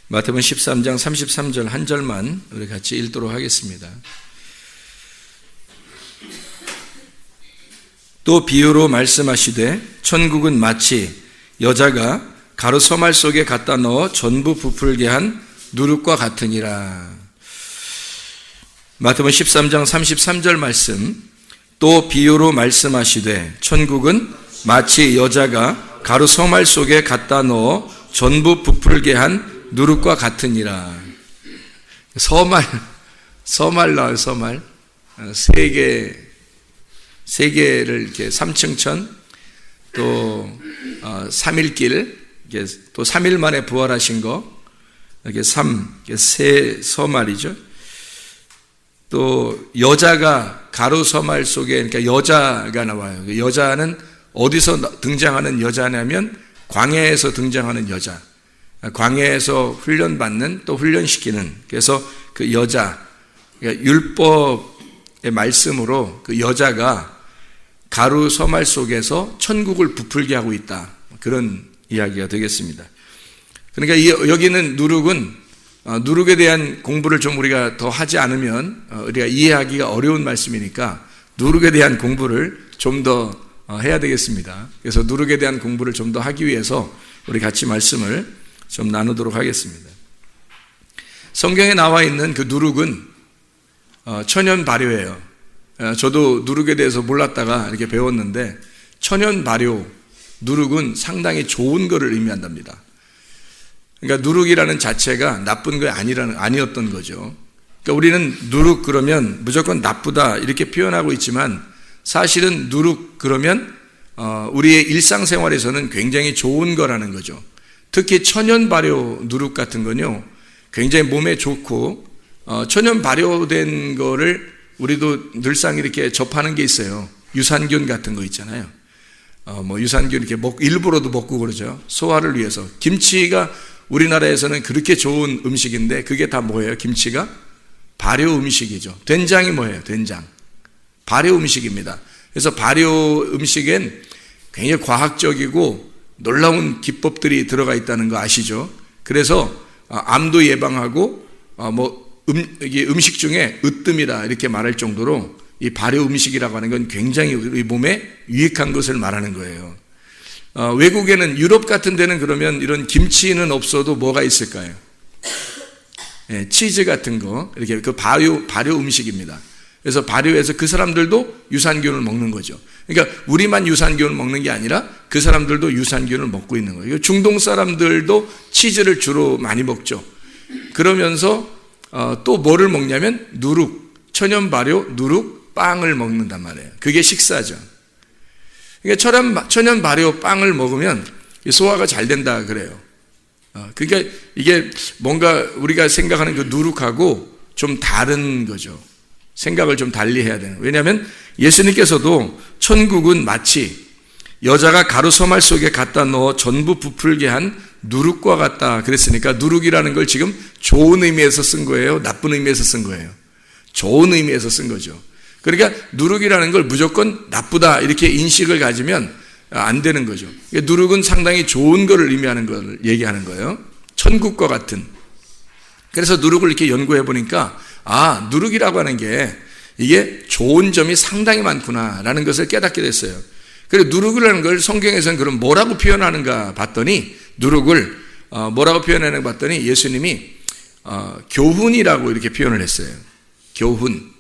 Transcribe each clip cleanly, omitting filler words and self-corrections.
마태복음 13장 33절 한 절만 우리 같이 읽도록 하겠습니다. 또 비유로 말씀하시되 천국은 마치 여자가 가루 서말 속에 갖다 넣어 전부 부풀게 한 누룩과 같으니라. 마태복음 13장 33절 말씀. 또 비유로 말씀하시되 천국은 마치 여자가 가루 서말 속에 갖다 넣어 전부 부풀게 한 누룩과 같으니라. 서말 나와요. 서말 세 개를 이렇게 삼층천, 또 3일길, 또 3일 만에 부활하신 거, 이렇게 세 서말이죠. 또 여자가 가루 서말 속에, 그러니까 여자가 나와요. 여자는 어디서 등장하는 여자냐면 광야에서 등장하는 여자, 광야에서 훈련받는, 또 훈련시키는, 그래서 그 여자, 그러니까 율법의 말씀으로 그 여자가 가루 서말 속에서 천국을 부풀게 하고 있다, 그런 이야기가 되겠습니다. 그러니까 여기는 누룩은, 누룩에 대한 공부를 좀 우리가 더 하지 않으면 우리가 이해하기가 어려운 말씀이니까 누룩에 대한 공부를 좀 더 해야 되겠습니다. 그래서 누룩에 대한 공부를 좀 더 하기 위해서 우리 같이 말씀을 좀 나누도록 하겠습니다. 성경에 나와 있는 그 누룩은 천연 발효예요. 저도 누룩에 대해서 몰랐다가 이렇게 배웠는데, 천연 발효, 누룩은 상당히 좋은 것을 의미한답니다. 그러니까 누룩이라는 자체가 나쁜 거 아니었던 거죠. 그러니까 우리는 누룩 그러면 무조건 나쁘다 이렇게 표현하고 있지만, 사실은 누룩 그러면 우리의 일상생활에서는 굉장히 좋은 거라는 거죠. 특히 천연 발효 누룩 같은 건요, 굉장히 몸에 좋고, 천연 발효된 거를 우리도 늘상 이렇게 접하는 게 있어요. 유산균 같은 거 있잖아요. 유산균 이렇게 일부러도 먹고 그러죠. 소화를 위해서. 김치가 우리나라에서는 그렇게 좋은 음식인데, 그게 다 뭐예요? 김치가 발효 음식이죠. 된장이 뭐예요? 된장. 발효 음식입니다. 그래서 발효 음식엔 굉장히 과학적이고 놀라운 기법들이 들어가 있다는 거 아시죠? 그래서 암도 예방하고 이게 음식 중에 으뜸이다 이렇게 말할 정도로 이 발효 음식이라고 하는 건 굉장히 우리 몸에 유익한 것을 말하는 거예요. 외국에는, 유럽 같은 데는 그러면 이런 김치는 없어도 뭐가 있을까요? 치즈 같은 거, 이렇게 그 발효 음식입니다. 그래서 발효해서 그 사람들도 유산균을 먹는 거죠. 그러니까 우리만 유산균을 먹는 게 아니라 그 사람들도 유산균을 먹고 있는 거예요. 중동 사람들도 치즈를 주로 많이 먹죠. 그러면서 또 뭐를 먹냐면 누룩, 천연 발효 누룩 빵을 먹는단 말이에요. 그게 식사죠. 그러니까 천연 발효 빵을 먹으면 소화가 잘 된다 그래요. 그러니까 이게 뭔가 우리가 생각하는 그 누룩하고 좀 다른 거죠. 생각을 좀 달리 해야 되는. 왜냐하면 예수님께서도 천국은 마치 여자가 가루 서말 속에 갖다 넣어 전부 부풀게 한 누룩과 같다 그랬으니까, 누룩이라는 걸 지금 좋은 의미에서 쓴 거예요? 나쁜 의미에서 쓴 거예요? 좋은 의미에서 쓴 거죠. 그러니까 누룩이라는 걸 무조건 나쁘다 이렇게 인식을 가지면 안 되는 거죠. 그러니까 누룩은 상당히 좋은 것을 의미하는 걸 얘기하는 거예요. 천국과 같은. 그래서 누룩을 이렇게 연구해 보니까, 누룩이라고 하는 게 이게 좋은 점이 상당히 많구나라는 것을 깨닫게 됐어요. 그리고 누룩이라는 걸 성경에서는 그럼 뭐라고 표현하는가 봤더니, 누룩을 뭐라고 표현하는가 봤더니 예수님이 교훈이라고 이렇게 표현을 했어요. 교훈.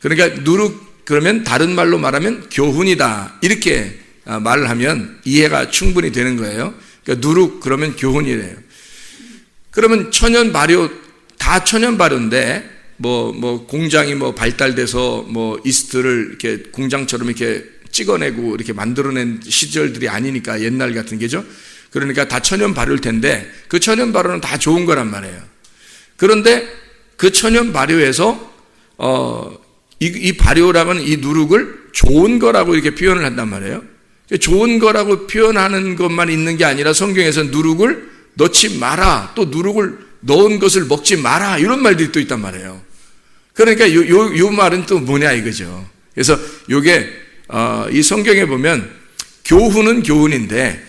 그러니까 누룩 그러면 다른 말로 말하면 교훈이다 이렇게 말을 하면 이해가 충분히 되는 거예요. 그러니까 누룩 그러면 교훈이래요. 그러면 천연 발효, 다 천연 발효인데 공장이 발달돼서 이스트를 이렇게 공장처럼 이렇게 찍어내고 이렇게 만들어낸 시절들이 아니니까, 옛날 같은 게죠. 그러니까 다 천연 발효일 텐데, 그 천연 발효는 다 좋은 거란 말이에요. 그런데 그 천연 발효에서 이 발효라고는 이 누룩을 좋은 거라고 이렇게 표현을 한단 말이에요. 좋은 거라고 표현하는 것만 있는 게 아니라 성경에서 누룩을 넣지 마라, 또 누룩을 넣은 것을 먹지 마라, 이런 말들이 또 있단 말이에요. 그러니까 요 말은 또 뭐냐 이거죠. 그래서 요게 이 성경에 보면 교훈은 교훈인데,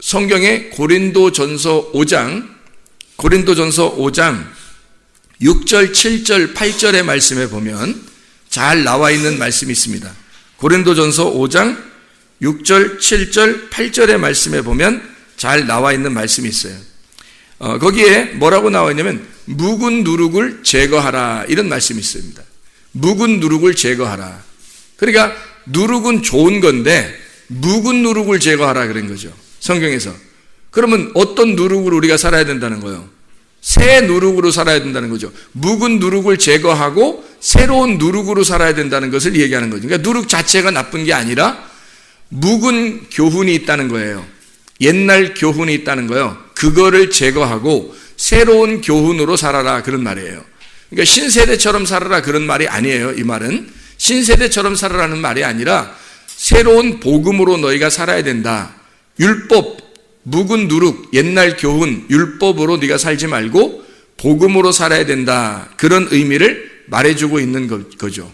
성경의 고린도전서 5장 고린도전서 5장 6절, 7절, 8절의 말씀에 보면 잘 나와 있는 말씀이 있습니다. 고린도전서 5장 6절, 7절, 8절의 말씀에 보면 잘 나와 있는 말씀이 있어요. 거기에 뭐라고 나와 있냐면 묵은 누룩을 제거하라, 이런 말씀이 있습니다. 묵은 누룩을 제거하라. 그러니까 누룩은 좋은 건데 묵은 누룩을 제거하라 그런 거죠, 성경에서. 그러면 어떤 누룩으로 우리가 살아야 된다는 거예요? 새 누룩으로 살아야 된다는 거죠. 묵은 누룩을 제거하고 새로운 누룩으로 살아야 된다는 것을 얘기하는 거죠. 그러니까 누룩 자체가 나쁜 게 아니라 묵은 교훈이 있다는 거예요. 옛날 교훈이 있다는 거예요. 그거를 제거하고 새로운 교훈으로 살아라, 그런 말이에요. 그러니까 신세대처럼 살아라, 그런 말이 아니에요. 이 말은 신세대처럼 살아라는 말이 아니라 새로운 복음으로 너희가 살아야 된다. 율법, 묵은 누룩, 옛날 교훈, 율법으로 네가 살지 말고 복음으로 살아야 된다, 그런 의미를 말해주고 있는 거죠.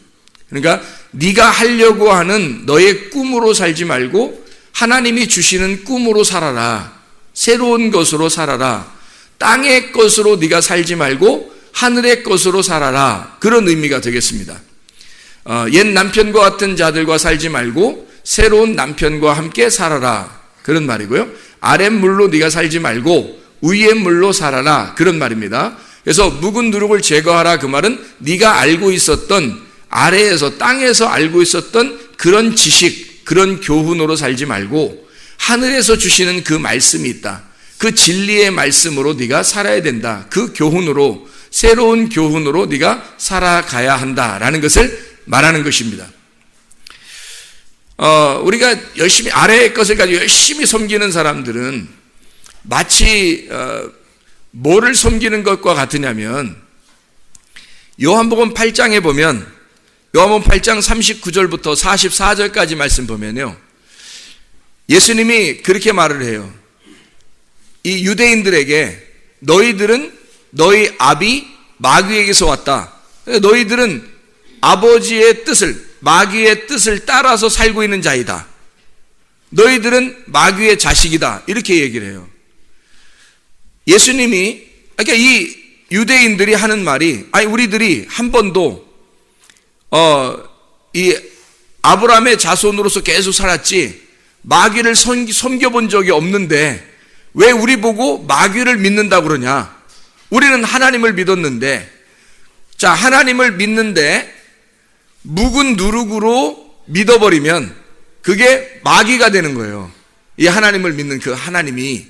그러니까 네가 하려고 하는 너의 꿈으로 살지 말고 하나님이 주시는 꿈으로 살아라. 새로운 것으로 살아라. 땅의 것으로 네가 살지 말고 하늘의 것으로 살아라, 그런 의미가 되겠습니다. 옛 남편과 같은 자들과 살지 말고 새로운 남편과 함께 살아라, 그런 말이고요. 아랫물로 네가 살지 말고 위의 물로 살아라, 그런 말입니다. 그래서 묵은 누룩을 제거하라, 그 말은 네가 알고 있었던, 아래에서 땅에서 알고 있었던 그런 지식, 그런 교훈으로 살지 말고 하늘에서 주시는 그 말씀이 있다. 그 진리의 말씀으로 네가 살아야 된다. 그 교훈으로, 새로운 교훈으로 네가 살아가야 한다라는 것을 말하는 것입니다. 우리가 열심히 아래의 것을 가지고 열심히 섬기는 사람들은 마치 뭐를 섬기는 것과 같으냐면, 요한복음 8장에 보면, 요한복음 8장 39절부터 44절까지 말씀 보면요, 예수님이 그렇게 말을 해요. 이 유대인들에게 너희들은 너희 아비 마귀에게서 왔다. 너희들은 아버지의 뜻을, 마귀의 뜻을 따라서 살고 있는 자이다. 너희들은 마귀의 자식이다. 이렇게 얘기를 해요. 예수님이, 그러니까 이 유대인들이 하는 말이, 아니 우리들이 한 번도 이 아브라함의 자손으로서 계속 살았지 마귀를 섬겨본 적이 없는데 왜 우리 보고 마귀를 믿는다고 그러냐? 우리는 하나님을 믿었는데, 자, 하나님을 믿는데 묵은 누룩으로 믿어버리면 그게 마귀가 되는 거예요. 이 하나님을 믿는 그 하나님이,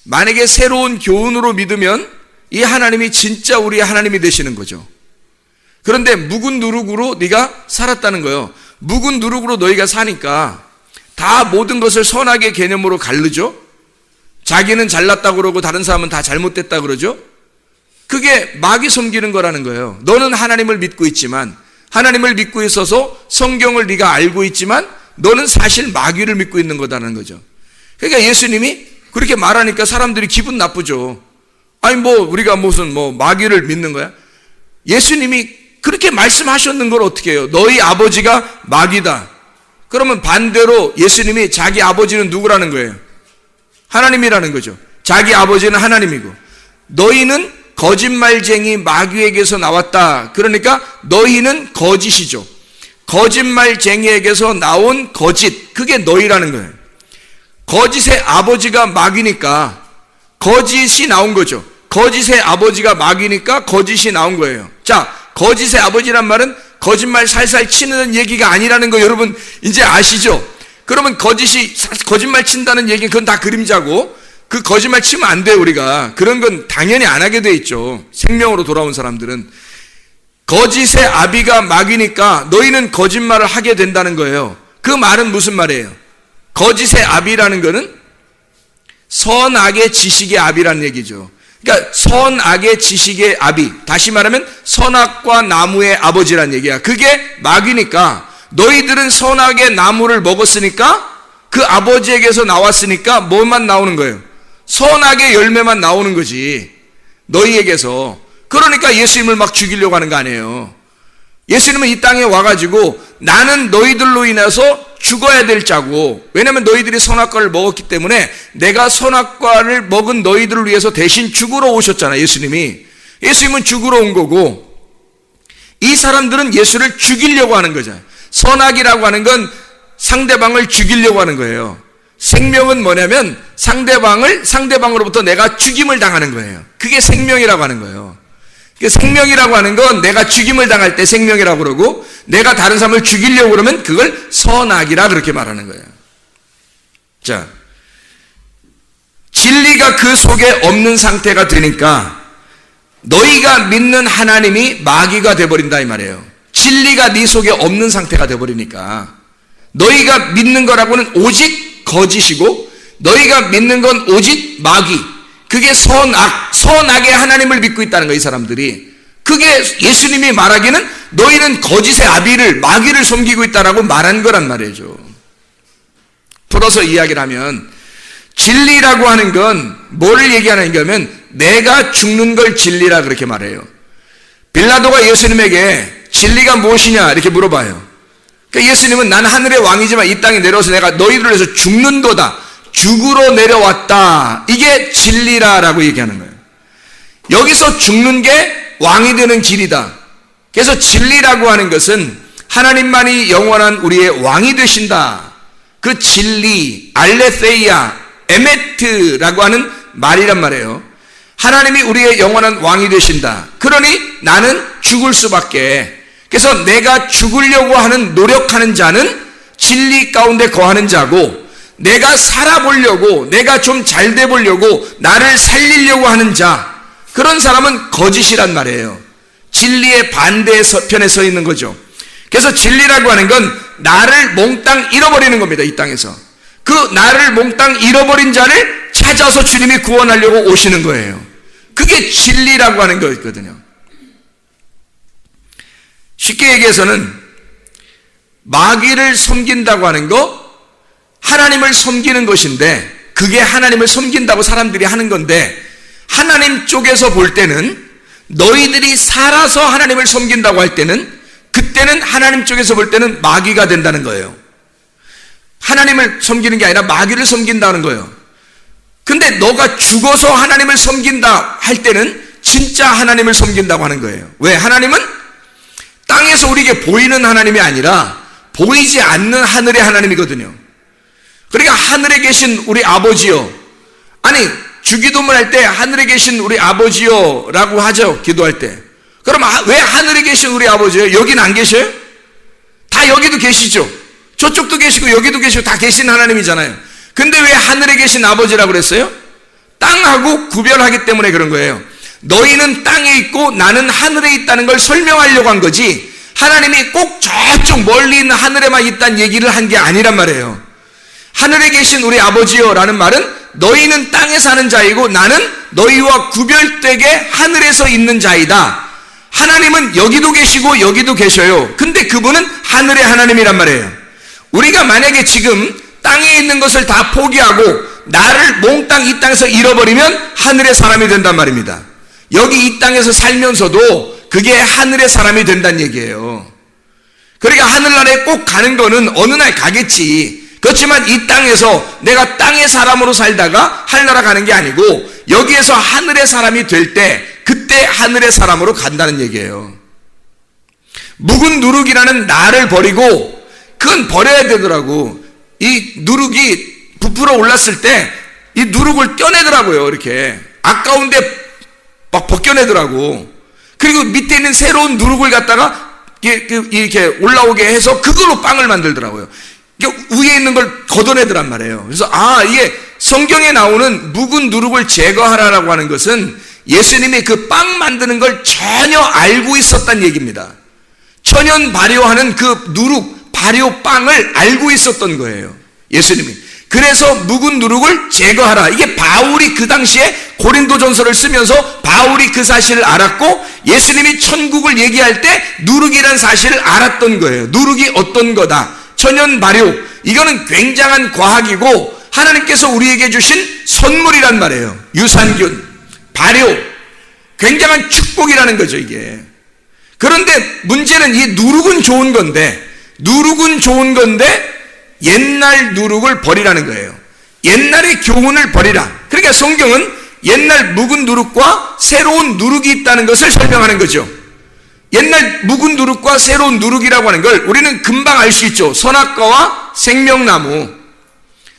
만약에 새로운 교훈으로 믿으면 이 하나님이 진짜 우리의 하나님이 되시는 거죠. 그런데 묵은 누룩으로 네가 살았다는 거예요. 묵은 누룩으로 너희가 사니까 다 모든 것을 선악의 개념으로 가르죠. 자기는 잘났다고 그러고 다른 사람은 다 잘못됐다고 그러죠. 그게 마귀 섬기는 거라는 거예요. 너는 하나님을 믿고 있지만, 하나님을 믿고 있어서 성경을 네가 알고 있지만 너는 사실 마귀를 믿고 있는 거다라는 거죠. 그러니까 예수님이 그렇게 말하니까 사람들이 기분 나쁘죠. 아니 우리가 무슨 마귀를 믿는 거야? 예수님이 그렇게 말씀하셨는 걸 어떻게 해요? 너희 아버지가 마귀다. 그러면 반대로 예수님이 자기 아버지는 누구라는 거예요? 하나님이라는 거죠. 자기 아버지는 하나님이고, 너희는 거짓말쟁이 마귀에게서 나왔다. 그러니까 너희는 거짓이죠. 거짓말쟁이에게서 나온 거짓, 그게 너희라는 거예요. 거짓의 아버지가 마귀니까 거짓이 나온 거죠. 거짓의 아버지가 마귀니까 거짓이 나온 거예요. 자, 거짓의 아버지란 말은 거짓말 살살 치는 얘기가 아니라는 거 여러분 이제 아시죠? 그러면 거짓말 친다는 얘기는 그건 다 그림자고, 그 거짓말 치면 안 돼요. 우리가 그런 건 당연히 안 하게 돼 있죠. 생명으로 돌아온 사람들은. 거짓의 아비가 마귀니까 너희는 거짓말을 하게 된다는 거예요. 그 말은 무슨 말이에요? 거짓의 아비라는 거는 선악의 지식의 아비라는 얘기죠. 그러니까 선악의 지식의 아비, 다시 말하면 선악과 나무의 아버지란 얘기야. 그게 마귀니까 너희들은 선악의 나무를 먹었으니까 그 아버지에게서 나왔으니까 뭐만 나오는 거예요? 선악의 열매만 나오는 거지, 너희에게서. 그러니까 예수님을 막 죽이려고 하는 거 아니에요. 예수님은 이 땅에 와가지고 나는 너희들로 인해서 죽어야 될 자고, 왜냐하면 너희들이 선악과를 먹었기 때문에 내가 선악과를 먹은 너희들을 위해서 대신 죽으러 오셨잖아요. 예수님은 죽으러 온 거고, 이 사람들은 예수를 죽이려고 하는 거잖아요. 선악이라고 하는 건 상대방을 죽이려고 하는 거예요. 생명은 뭐냐면 상대방으로부터 내가 죽임을 당하는 거예요. 그게 생명이라고 하는 거예요. 생명이라고 하는 건 내가 죽임을 당할 때 생명이라고 그러고, 내가 다른 사람을 죽이려고 그러면 그걸 선악이라 그렇게 말하는 거예요. 자, 진리가 그 속에 없는 상태가 되니까 너희가 믿는 하나님이 마귀가 돼버린다 이 말이에요. 진리가 네 속에 없는 상태가 돼버리니까 너희가 믿는 거라고는 오직 거짓이고, 너희가 믿는 건 오직 마귀, 그게 선악의 하나님을 믿고 있다는 거예요. 이 사람들이. 그게 예수님이 말하기는 너희는 거짓의 아비를, 마귀를 섬기고 있다라고 말한 거란 말이죠. 풀어서 이야기를 하면 진리라고 하는 건 뭐를 얘기하는가 하면 내가 죽는 걸 진리라 그렇게 말해요. 빌라도가 예수님에게 진리가 무엇이냐 이렇게 물어봐요. 그러니까 예수님은 난 하늘의 왕이지만 이 땅에 내려와서 내가 너희들을 위해서 죽는 거다, 죽으러 내려왔다, 이게 진리라라고 얘기하는 거예요. 여기서 죽는 게 왕이 되는 길이다. 그래서 진리라고 하는 것은 하나님만이 영원한 우리의 왕이 되신다, 그 진리, 알레세이아, 에메트라고 하는 말이란 말이에요. 하나님이 우리의 영원한 왕이 되신다. 그러니 나는 죽을 수밖에. 그래서 내가 죽으려고 하는 노력하는 자는 진리 가운데 거하는 자고, 내가 살아보려고, 내가 좀 잘 돼 보려고 나를 살리려고 하는 자, 그런 사람은 거짓이란 말이에요. 진리의 반대편에 서 있는 거죠. 그래서 진리라고 하는 건 나를 몽땅 잃어버리는 겁니다. 이 땅에서 그 나를 몽땅 잃어버린 자를 찾아서 주님이 구원하려고 오시는 거예요. 그게 진리라고 하는 거였거든요. 쉽게 얘기해서는 마귀를 섬긴다고 하는 거 하나님을 섬기는 것인데, 그게 하나님을 섬긴다고 사람들이 하는 건데, 하나님 쪽에서 볼 때는 너희들이 살아서 하나님을 섬긴다고 할 때는, 그때는 하나님 쪽에서 볼 때는 마귀가 된다는 거예요. 하나님을 섬기는 게 아니라 마귀를 섬긴다는 거예요. 근데 너가 죽어서 하나님을 섬긴다 할 때는 진짜 하나님을 섬긴다고 하는 거예요. 왜? 하나님은 땅에서 우리에게 보이는 하나님이 아니라 보이지 않는 하늘의 하나님이거든요. 그러니까 하늘에 계신 우리 아버지요, 아니 주기도문 할 때 하늘에 계신 우리 아버지요 라고 하죠. 기도할 때. 그럼 왜 하늘에 계신 우리 아버지요? 여긴 안 계셔요? 다 여기도 계시죠. 저쪽도 계시고 여기도 계시고 다 계신 하나님이잖아요. 근데 왜 하늘에 계신 아버지라고 그랬어요? 땅하고 구별하기 때문에 그런 거예요. 너희는 땅에 있고 나는 하늘에 있다는 걸 설명하려고 한 거지, 하나님이 꼭 저쪽 멀리 있는 하늘에만 있다는 얘기를 한 게 아니란 말이에요. 하늘에 계신 우리 아버지요 라는 말은 너희는 땅에 사는 자이고 나는 너희와 구별되게 하늘에서 있는 자이다. 하나님은 여기도 계시고 여기도 계셔요. 근데 그분은 하늘의 하나님이란 말이에요. 우리가 만약에 지금 땅에 있는 것을 다 포기하고 나를 몽땅 이 땅에서 잃어버리면 하늘의 사람이 된단 말입니다. 여기 이 땅에서 살면서도 그게 하늘의 사람이 된다는 얘기예요. 그러니까 하늘나라에 꼭 가는 거는 어느 날 가겠지. 그렇지만 이 땅에서 내가 땅의 사람으로 살다가 하늘나라 가는 게 아니고 여기에서 하늘의 사람이 될 때 그때 하늘의 사람으로 간다는 얘기예요. 묵은 누룩이라는 나를 버리고, 그건 버려야 되더라고. 이 누룩이 부풀어 올랐을 때 이 누룩을 떼내더라고요. 이렇게 아까운데 막 벗겨내더라고. 그리고 밑에 있는 새로운 누룩을 갖다가 이렇게 올라오게 해서 그걸로 빵을 만들더라고요. 위에 있는 걸 걷어내더란 말이에요. 그래서 이게 성경에 나오는 묵은 누룩을 제거하라라고 하는 것은 예수님이 그 빵 만드는 걸 전혀 알고 있었단 얘기입니다. 천연 발효하는 그 누룩, 발효 빵을 알고 있었던 거예요. 예수님이. 그래서 묵은 누룩을 제거하라. 이게 바울이 그 당시에 고린도전서를 쓰면서 바울이 그 사실을 알았고 예수님이 천국을 얘기할 때 누룩이라는 사실을 알았던 거예요. 누룩이 어떤 거다. 천연 발효. 이거는 굉장한 과학이고 하나님께서 우리에게 주신 선물이란 말이에요. 유산균, 발효. 굉장한 축복이라는 거죠, 이게. 그런데 문제는 이 누룩은 좋은 건데 옛날 누룩을 버리라는 거예요. 옛날의 교훈을 버리라. 그러니까 성경은 옛날 묵은 누룩과 새로운 누룩이 있다는 것을 설명하는 거죠. 옛날 묵은 누룩과 새로운 누룩이라고 하는 걸 우리는 금방 알 수 있죠. 선악과와 생명나무.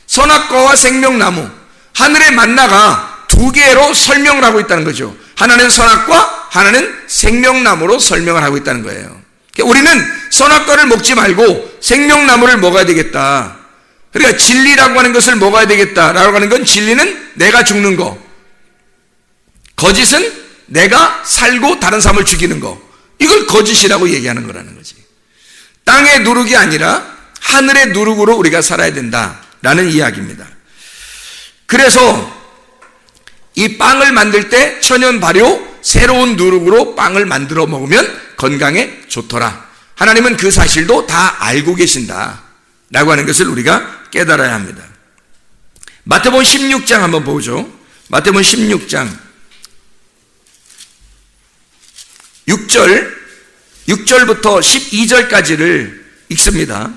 선악과와 생명나무. 하늘의 만나가 두 개로 설명을 하고 있다는 거죠. 하나는 선악과, 하나는 생명나무로 설명을 하고 있다는 거예요. 우리는 선악과를 먹지 말고 생명나무를 먹어야 되겠다. 그러니까 진리라고 하는 것을 먹어야 되겠다라고 하는 건, 진리는 내가 죽는 거, 거짓은 내가 살고 다른 사람을 죽이는 거, 이걸 거짓이라고 얘기하는 거라는 거지. 땅의 누룩이 아니라 하늘의 누룩으로 우리가 살아야 된다라는 이야기입니다. 그래서 이 빵을 만들 때 천연 발효 새로운 누룩으로 빵을 만들어 먹으면 건강에 좋더라. 하나님은 그 사실도 다 알고 계신다 라고 하는 것을 우리가 깨달아야 합니다. 마태복음 16장 한번 보죠. 마태복음 16장 6절부터 12절까지를 읽습니다.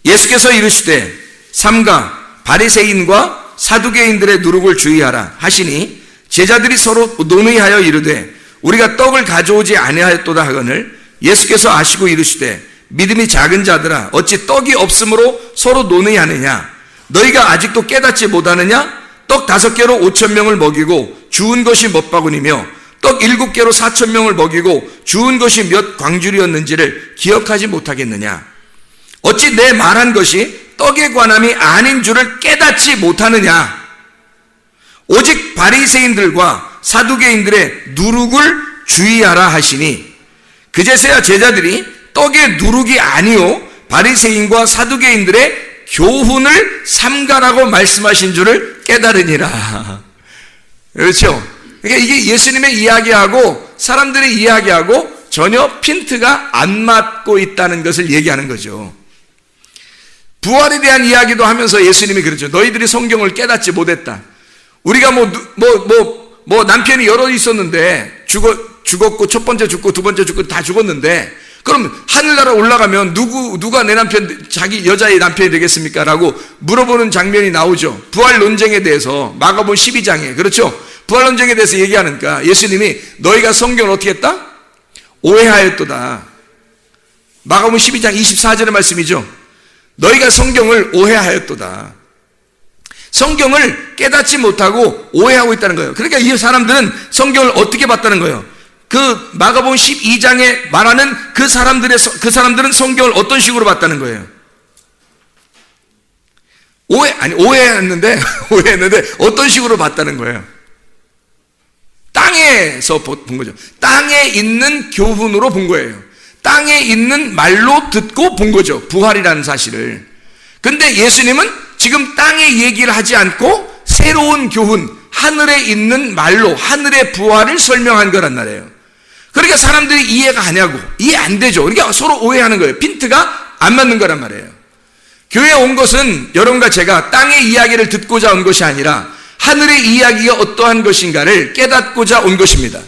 예수께서 이르시되 삼가 바리새인과 사두개인들의 누룩을 주의하라 하시니 제자들이 서로 논의하여 이르되 우리가 떡을 가져오지 아니하였도다 하거늘 예수께서 아시고 이르시되 믿음이 작은 자들아 어찌 떡이 없으므로 서로 논의하느냐. 너희가 아직도 깨닫지 못하느냐. 떡 5개로 5,000명을 먹이고 주운 것이 몇 바구니며 떡 7개로 4,000명을 먹이고 주운 것이 몇 광줄이었는지를 기억하지 못하겠느냐. 어찌 내 말한 것이 떡에 관함이 아닌 줄을 깨닫지 못하느냐. 오직 바리새인들과 사두개인들의 누룩을 주의하라 하시니 그제서야 제자들이 떡의 누룩이 아니요 바리새인과 사두개인들의 교훈을 삼가라고 말씀하신 줄을 깨달으니라. 그렇죠? 그러니까 이게 예수님의 이야기하고 사람들의 이야기하고 전혀 핀트가 안 맞고 있다는 것을 얘기하는 거죠. 부활에 대한 이야기도 하면서 예수님이 그렇죠. 너희들이 성경을 깨닫지 못했다. 우리가 남편이 여러 있었는데 죽었고 첫 번째 죽고 두 번째 죽고 다 죽었는데 그럼 하늘나라 올라가면 누가 내 남편, 자기 여자의 남편이 되겠습니까? 라고 물어보는 장면이 나오죠. 부활 논쟁에 대해서 마가복음 12장에 그렇죠. 부활 논쟁에 대해서 얘기하니까 예수님이 너희가 성경을 어떻게 했다? 오해하였도다. 마가복음 12장 24절의 말씀이죠. 너희가 성경을 오해하였도다. 성경을 깨닫지 못하고 오해하고 있다는 거예요. 그러니까 이 사람들은 성경을 어떻게 봤다는 거예요? 그 마가복음 12장에 말하는 그 사람들은 성경을 어떤 식으로 봤다는 거예요? 오해했는데 어떤 식으로 봤다는 거예요? 땅에서 본 거죠. 땅에 있는 교훈으로 본 거예요. 땅에 있는 말로 듣고 본 거죠. 부활이라는 사실을. 근데 예수님은 지금 땅의 얘기를 하지 않고 새로운 교훈, 하늘에 있는 말로 하늘의 부활을 설명한 거란 말이에요. 그러니까 사람들이 이해가 하냐고. 이해 안 되죠. 그러니까 서로 오해하는 거예요. 핀트가 안 맞는 거란 말이에요. 교회에 온 것은 여러분과 제가 땅의 이야기를 듣고자 온 것이 아니라 하늘의 이야기가 어떠한 것인가를 깨닫고자 온 것입니다.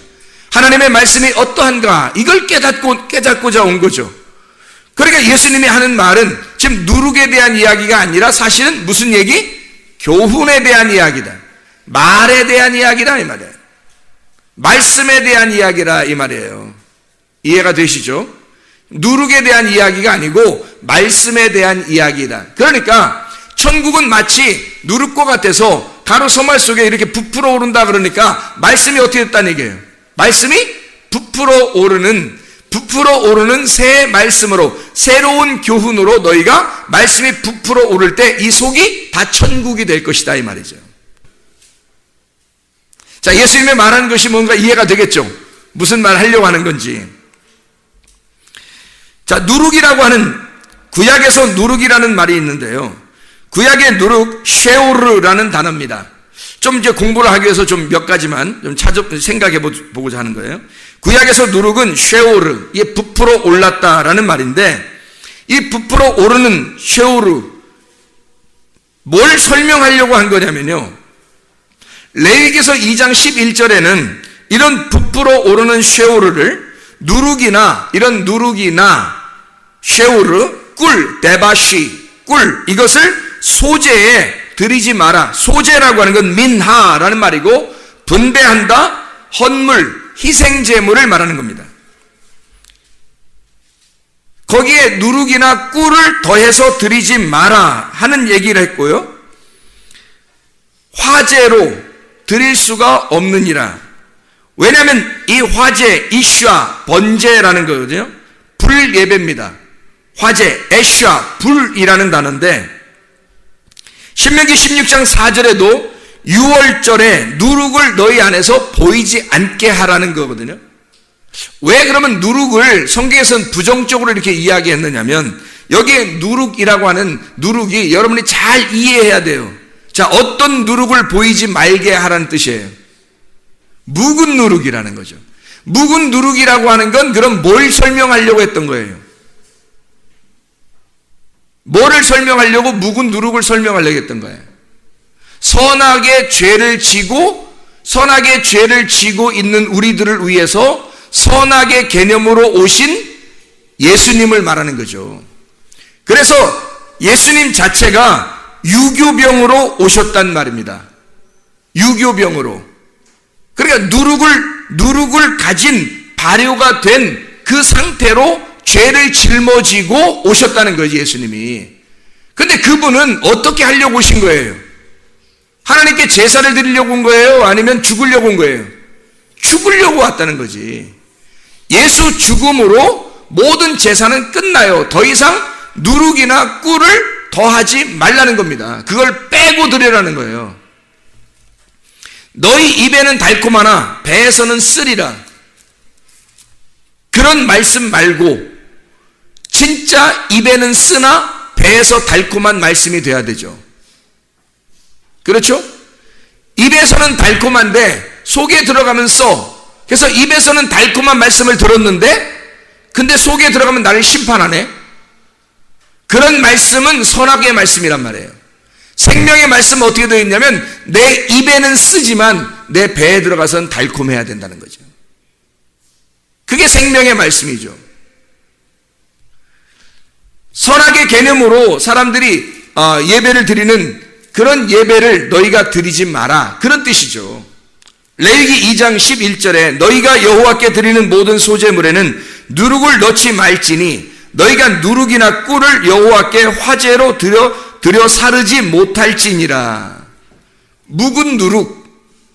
하나님의 말씀이 어떠한가 이걸 깨닫고자 온 거죠. 그러니까 예수님이 하는 말은 지금 누룩에 대한 이야기가 아니라 사실은 무슨 얘기? 교훈에 대한 이야기다. 말에 대한 이야기다 이 말이에요. 말씀에 대한 이야기라 이 말이에요. 이해가 되시죠? 누룩에 대한 이야기가 아니고 말씀에 대한 이야기다. 그러니까 천국은 마치 누룩과 같아서 가로 서말 속에 이렇게 부풀어 오른다 그러니까 말씀이 어떻게 됐다는 얘기예요? 말씀이 부풀어 오르는 새 말씀으로 새로운 교훈으로 너희가 말씀이 부풀어 오를 때 이 속이 다 천국이 될 것이다 이 말이죠. 자, 예수님의 말하는 것이 뭔가 이해가 되겠죠? 무슨 말 하려고 하는 건지. 자, 누룩이라고 하는 구약에서 누룩이라는 말이 있는데요. 구약의 누룩 쉐오르라는 단어입니다. 좀 이제 공부를 하기 위해서 좀 몇 가지만 좀 생각해 보고자 하는 거예요. 구약에서 누룩은 쉐오르, 이게 부풀어 올랐다라는 말인데 이 부풀어 오르는 쉐오르 뭘 설명하려고 한 거냐면요. 레위기서 2장 11절에는 이런 부풀어 오르는 쉐오르를 누룩이나 이런 누룩이나 쉐오르, 꿀, 데바시 꿀, 이것을 소제에 드리지 마라. 소제라고 하는 건 민하라는 말이고, 분배한다, 헌물, 희생제물을 말하는 겁니다. 거기에 누룩이나 꿀을 더해서 드리지 마라 하는 얘기를 했고요. 화제로 드릴 수가 없느니라. 왜냐하면 이 화제, 이슈아, 번제라는 거거든요. 불 예배입니다. 화제, 에슈아, 불이라는 단어인데, 신명기 16장 4절에도 6월절에 누룩을 너희 안에서 보이지 않게 하라는 거거든요. 왜 그러면 누룩을 성경에서는 부정적으로 이렇게 이야기했느냐면, 여기에 누룩이라고 하는 누룩이 여러분이 잘 이해해야 돼요. 자, 어떤 누룩을 보이지 말게 하라는 뜻이에요. 묵은 누룩이라는 거죠. 묵은 누룩이라고 하는 건 그럼 뭘 설명하려고 했던 거예요? 뭐를 설명하려고 묵은 누룩을 설명하려고 했던 거예요? 선악의 죄를 지고 있는 우리들을 위해서 선악의 개념으로 오신 예수님을 말하는 거죠. 그래서 예수님 자체가 유교병으로 오셨단 말입니다. 유교병으로. 그러니까 누룩을 가진 발효가 된 그 상태로 죄를 짊어지고 오셨다는 거지, 예수님이. 근데 그분은 어떻게 하려고 오신 거예요? 하나님께 제사를 드리려고 온 거예요? 아니면 죽으려고 온 거예요? 죽으려고 왔다는 거지. 예수 죽음으로 모든 제사는 끝나요. 더 이상 누룩이나 꿀을 더하지 말라는 겁니다. 그걸 빼고 드리라는 거예요. 너희 입에는 달콤하나 배에서는 쓰리라. 그런 말씀 말고 진짜 입에는 쓰나 배에서 달콤한 말씀이 돼야 되죠. 그렇죠? 입에서는 달콤한데 속에 들어가면 써. 그래서 입에서는 달콤한 말씀을 들었는데 근데 속에 들어가면 나를 심판하네. 그런 말씀은 선악의 말씀이란 말이에요. 생명의 말씀은 어떻게 되어 있냐면 내 입에는 쓰지만 내 배에 들어가서는 달콤해야 된다는 거죠. 그게 생명의 말씀이죠. 선악의 개념으로 사람들이 예배를 드리는 그런 예배를 너희가 드리지 마라, 그런 뜻이죠. 레위기 2장 11절에 너희가 여호와께 드리는 모든 소제물에는 누룩을 넣지 말지니 너희가 누룩이나 꿀을 여호와께 화제로 드려 사르지 못할지니라. 묵은 누룩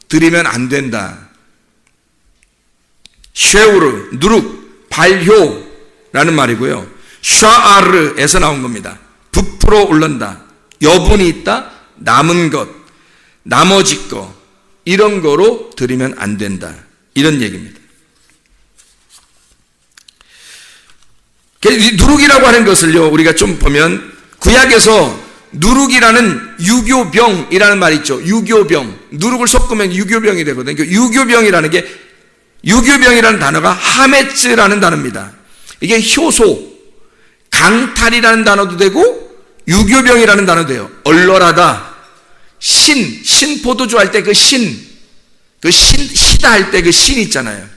드리면 안 된다. 쉐우르, 누룩, 발효라는 말이고요. 샤아르에서 나온 겁니다. 부풀어 오른다, 여분이 있다, 남은 것, 나머지 것, 이런 거로 드리면 안 된다, 이런 얘기입니다. 누룩이라고 하는 것을요, 우리가 좀 보면 구약에서 누룩이라는 유교병이라는 말이 있죠. 유교병, 누룩을 섞으면 유교병이 되거든요. 유교병이라는 단어가 하메츠라는 단어입니다. 이게 효소, 강탈이라는 단어도 되고 유교병이라는 단어도 돼요. 얼얼하다, 신 포도주 할 때 시다 할 때 그 신 있잖아요.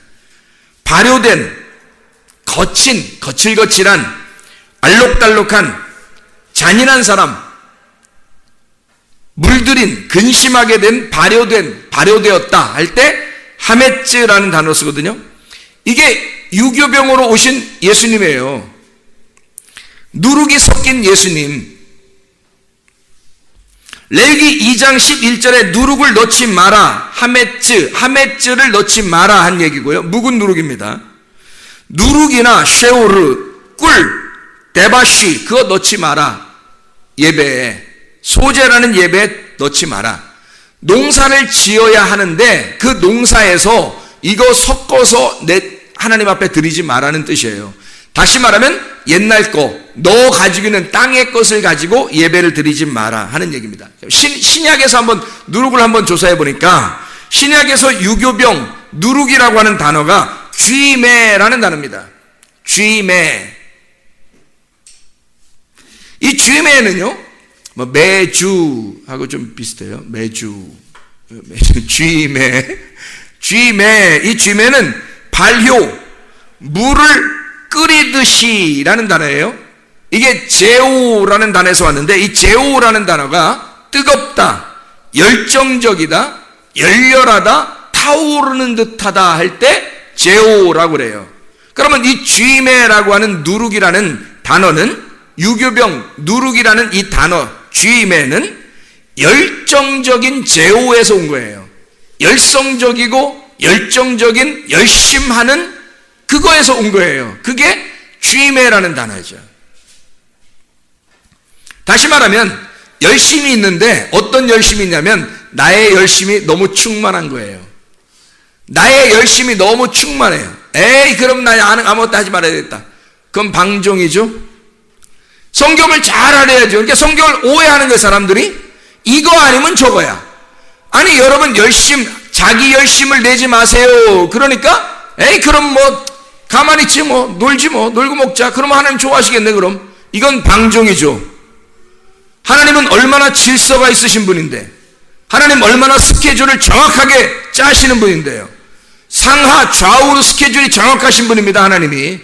발효된, 거칠거칠한, 알록달록한, 잔인한 사람, 물들인, 근심하게 된, 발효되었다 할 때 하메츠라는 단어 쓰거든요. 이게 유교병으로 오신 예수님이에요. 누룩이 섞인 예수님. 레위기 2장 11절에 누룩을 넣지 마라, 하메츠를 넣지 마라 한 얘기고요. 묵은 누룩입니다. 누룩이나 쉐오르, 꿀, 데바시, 그거 넣지 마라. 예배에, 소제라는 예배에 넣지 마라. 농사를 지어야 하는데 그 농사에서 이거 섞어서 하나님 앞에 드리지 마라는 뜻이에요. 다시 말하면 옛날 거, 너 가지고 있는 땅의 것을 가지고 예배를 드리지 마라 하는 얘기입니다. 신약에서 누룩을 한번 조사해 보니까 신약에서 유교병, 누룩이라고 하는 단어가 쥐매라는 단어입니다. 쥐매. 이 쥐매는요, 매주하고 좀 비슷해요. 매주, 쥐매. 이 쥐매는 발효, 물을 끓이듯이라는 단어예요. 이게 제오라는 단어에서 왔는데, 이 제오라는 단어가 뜨겁다, 열정적이다, 열렬하다, 타오르는 듯하다 할 때 제오라고 그래요. 그러면 이 쥐매라고 하는 누룩이라는 단어는, 유교병 누룩이라는 이 단어 쥐매는 열정적인 제오에서 온 거예요. 열성적이고 열정적인 열심하는 그거에서 온 거예요. 그게 쥐매라는 단어죠. 다시 말하면 열심이 있는데 어떤 열심이 있냐면 나의 열심이 너무 충만한 거예요. 나의 열심이 너무 충만해요. 에이 그럼 나 아무것도 하지 말아야겠다. 그럼 방종이죠. 성경을 잘 알아야죠. 그러니까 성경을 오해하는 거예요, 사람들이. 이거 아니면 저거야. 아니 여러분 자기 열심을 내지 마세요. 그러니까 에이 그럼 뭐 가만히 있지 뭐 놀지 뭐 놀고 먹자. 그러면 하나님 좋아하시겠네. 그럼 이건 방종이죠. 하나님은 얼마나 질서가 있으신 분인데, 하나님 얼마나 스케줄을 정확하게 짜시는 분인데요. 상하 좌우로 스케줄이 정확하신 분입니다. 하나님이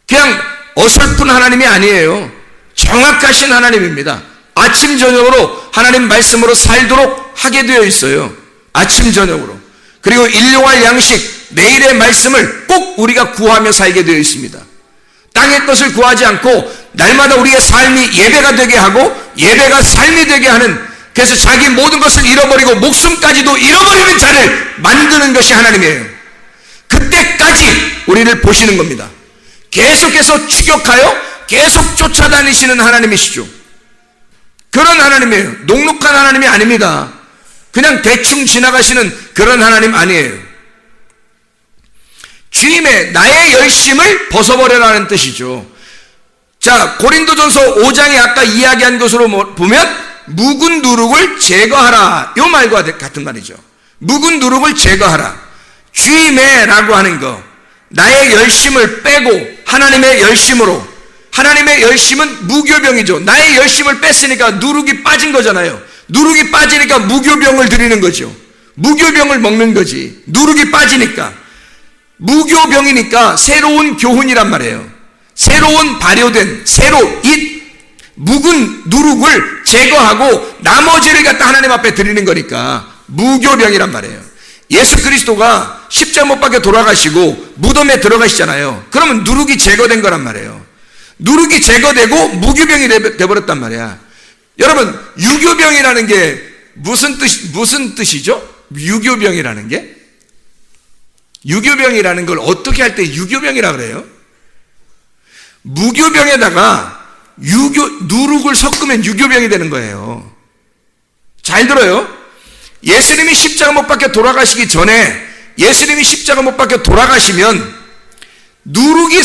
그냥 어설픈 하나님이 아니에요. 정확하신 하나님입니다. 아침 저녁으로 하나님 말씀으로 살도록 하게 되어 있어요. 아침 저녁으로. 그리고 일용할 양식, 내일의 말씀을 꼭 우리가 구하며 살게 되어 있습니다. 땅의 것을 구하지 않고 날마다 우리의 삶이 예배가 되게 하고 예배가 삶이 되게 하는, 그래서 자기 모든 것을 잃어버리고 목숨까지도 잃어버리는 자를 만드는 것이 하나님이에요. 그때까지 우리를 보시는 겁니다. 계속해서 추격하여 계속 쫓아다니시는 하나님이시죠. 그런 하나님이에요. 녹록한 하나님이 아닙니다. 그냥 대충 지나가시는 그런 하나님 아니에요. 주임의 나의 열심을 벗어버려라는 뜻이죠. 자, 고린도전서 5장에 아까 이야기한 것으로 보면 묵은 누룩을 제거하라, 요 말과 같은 말이죠. 묵은 누룩을 제거하라. 주임의라고 하는 거, 나의 열심을 빼고 하나님의 열심으로. 하나님의 열심은 무교병이죠. 나의 열심을 뺐으니까 누룩이 빠진 거잖아요. 누룩이 빠지니까 무교병을 드리는 거죠. 무교병을 먹는 거지. 누룩이 빠지니까. 무교병이니까 새로운 교훈이란 말이에요. 새로운 발효된 이 묵은 누룩을 제거하고 나머지를 갖다 하나님 앞에 드리는 거니까 무교병이란 말이에요. 예수 그리스도가 십자가 못 박혀 돌아가시고 무덤에 들어가시잖아요. 그러면 누룩이 제거된 거란 말이에요. 누룩이 제거되고 무교병이 되어버렸단 말이야. 여러분, 유교병이라는 게 무슨 뜻이죠? 유교병이라는 게? 유교병이라는 걸 어떻게 할 때 유교병이라 그래요? 무교병에다가 누룩을 섞으면 유교병이 되는 거예요. 잘 들어요. 예수님이 십자가 못 박혀 돌아가시기 전에, 예수님이 십자가 못 박혀 돌아가시면 누룩이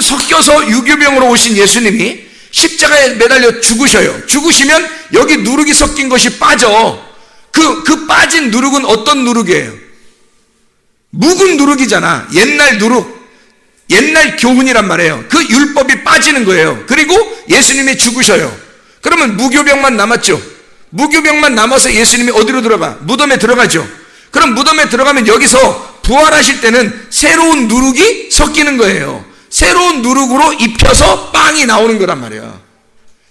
섞여서 유교병으로 오신 예수님이 십자가에 매달려 죽으셔요. 죽으시면 여기 누룩이 섞인 것이 빠져. 그 빠진 누룩은 어떤 누룩이에요? 묵은 누룩이잖아. 옛날 누룩, 옛날 교훈이란 말이에요. 그 율법이 빠지는 거예요. 그리고 예수님이 죽으셔요. 그러면 무교병만 남았죠. 무교병만 남아서 예수님이 어디로 들어가? 무덤에 들어가죠. 그럼 무덤에 들어가면 여기서 부활하실 때는 새로운 누룩이 섞이는 거예요. 새로운 누룩으로 입혀서 빵이 나오는 거란 말이에요.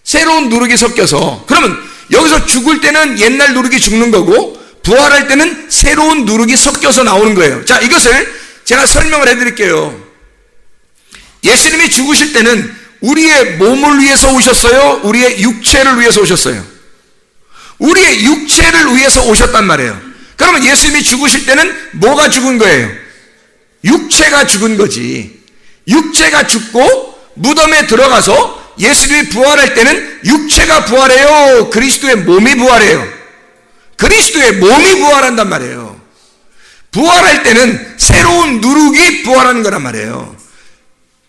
새로운 누룩이 섞여서. 그러면 여기서 죽을 때는 옛날 누룩이 죽는 거고, 부활할 때는 새로운 누룩이 섞여서 나오는 거예요. 자, 이것을 제가 설명을 해드릴게요. 예수님이 죽으실 때는 우리의 몸을 위해서 오셨어요? 우리의 육체를 위해서 오셨어요? 우리의 육체를 위해서 오셨단 말이에요. 그러면 예수님이 죽으실 때는 뭐가 죽은 거예요? 육체가 죽은 거지. 육체가 죽고 무덤에 들어가서 예수님이 부활할 때는 육체가 부활해요? 그리스도의 몸이 부활해요? 그리스도의 몸이 부활한단 말이에요. 부활할 때는 새로운 누룩이 부활하는 거란 말이에요.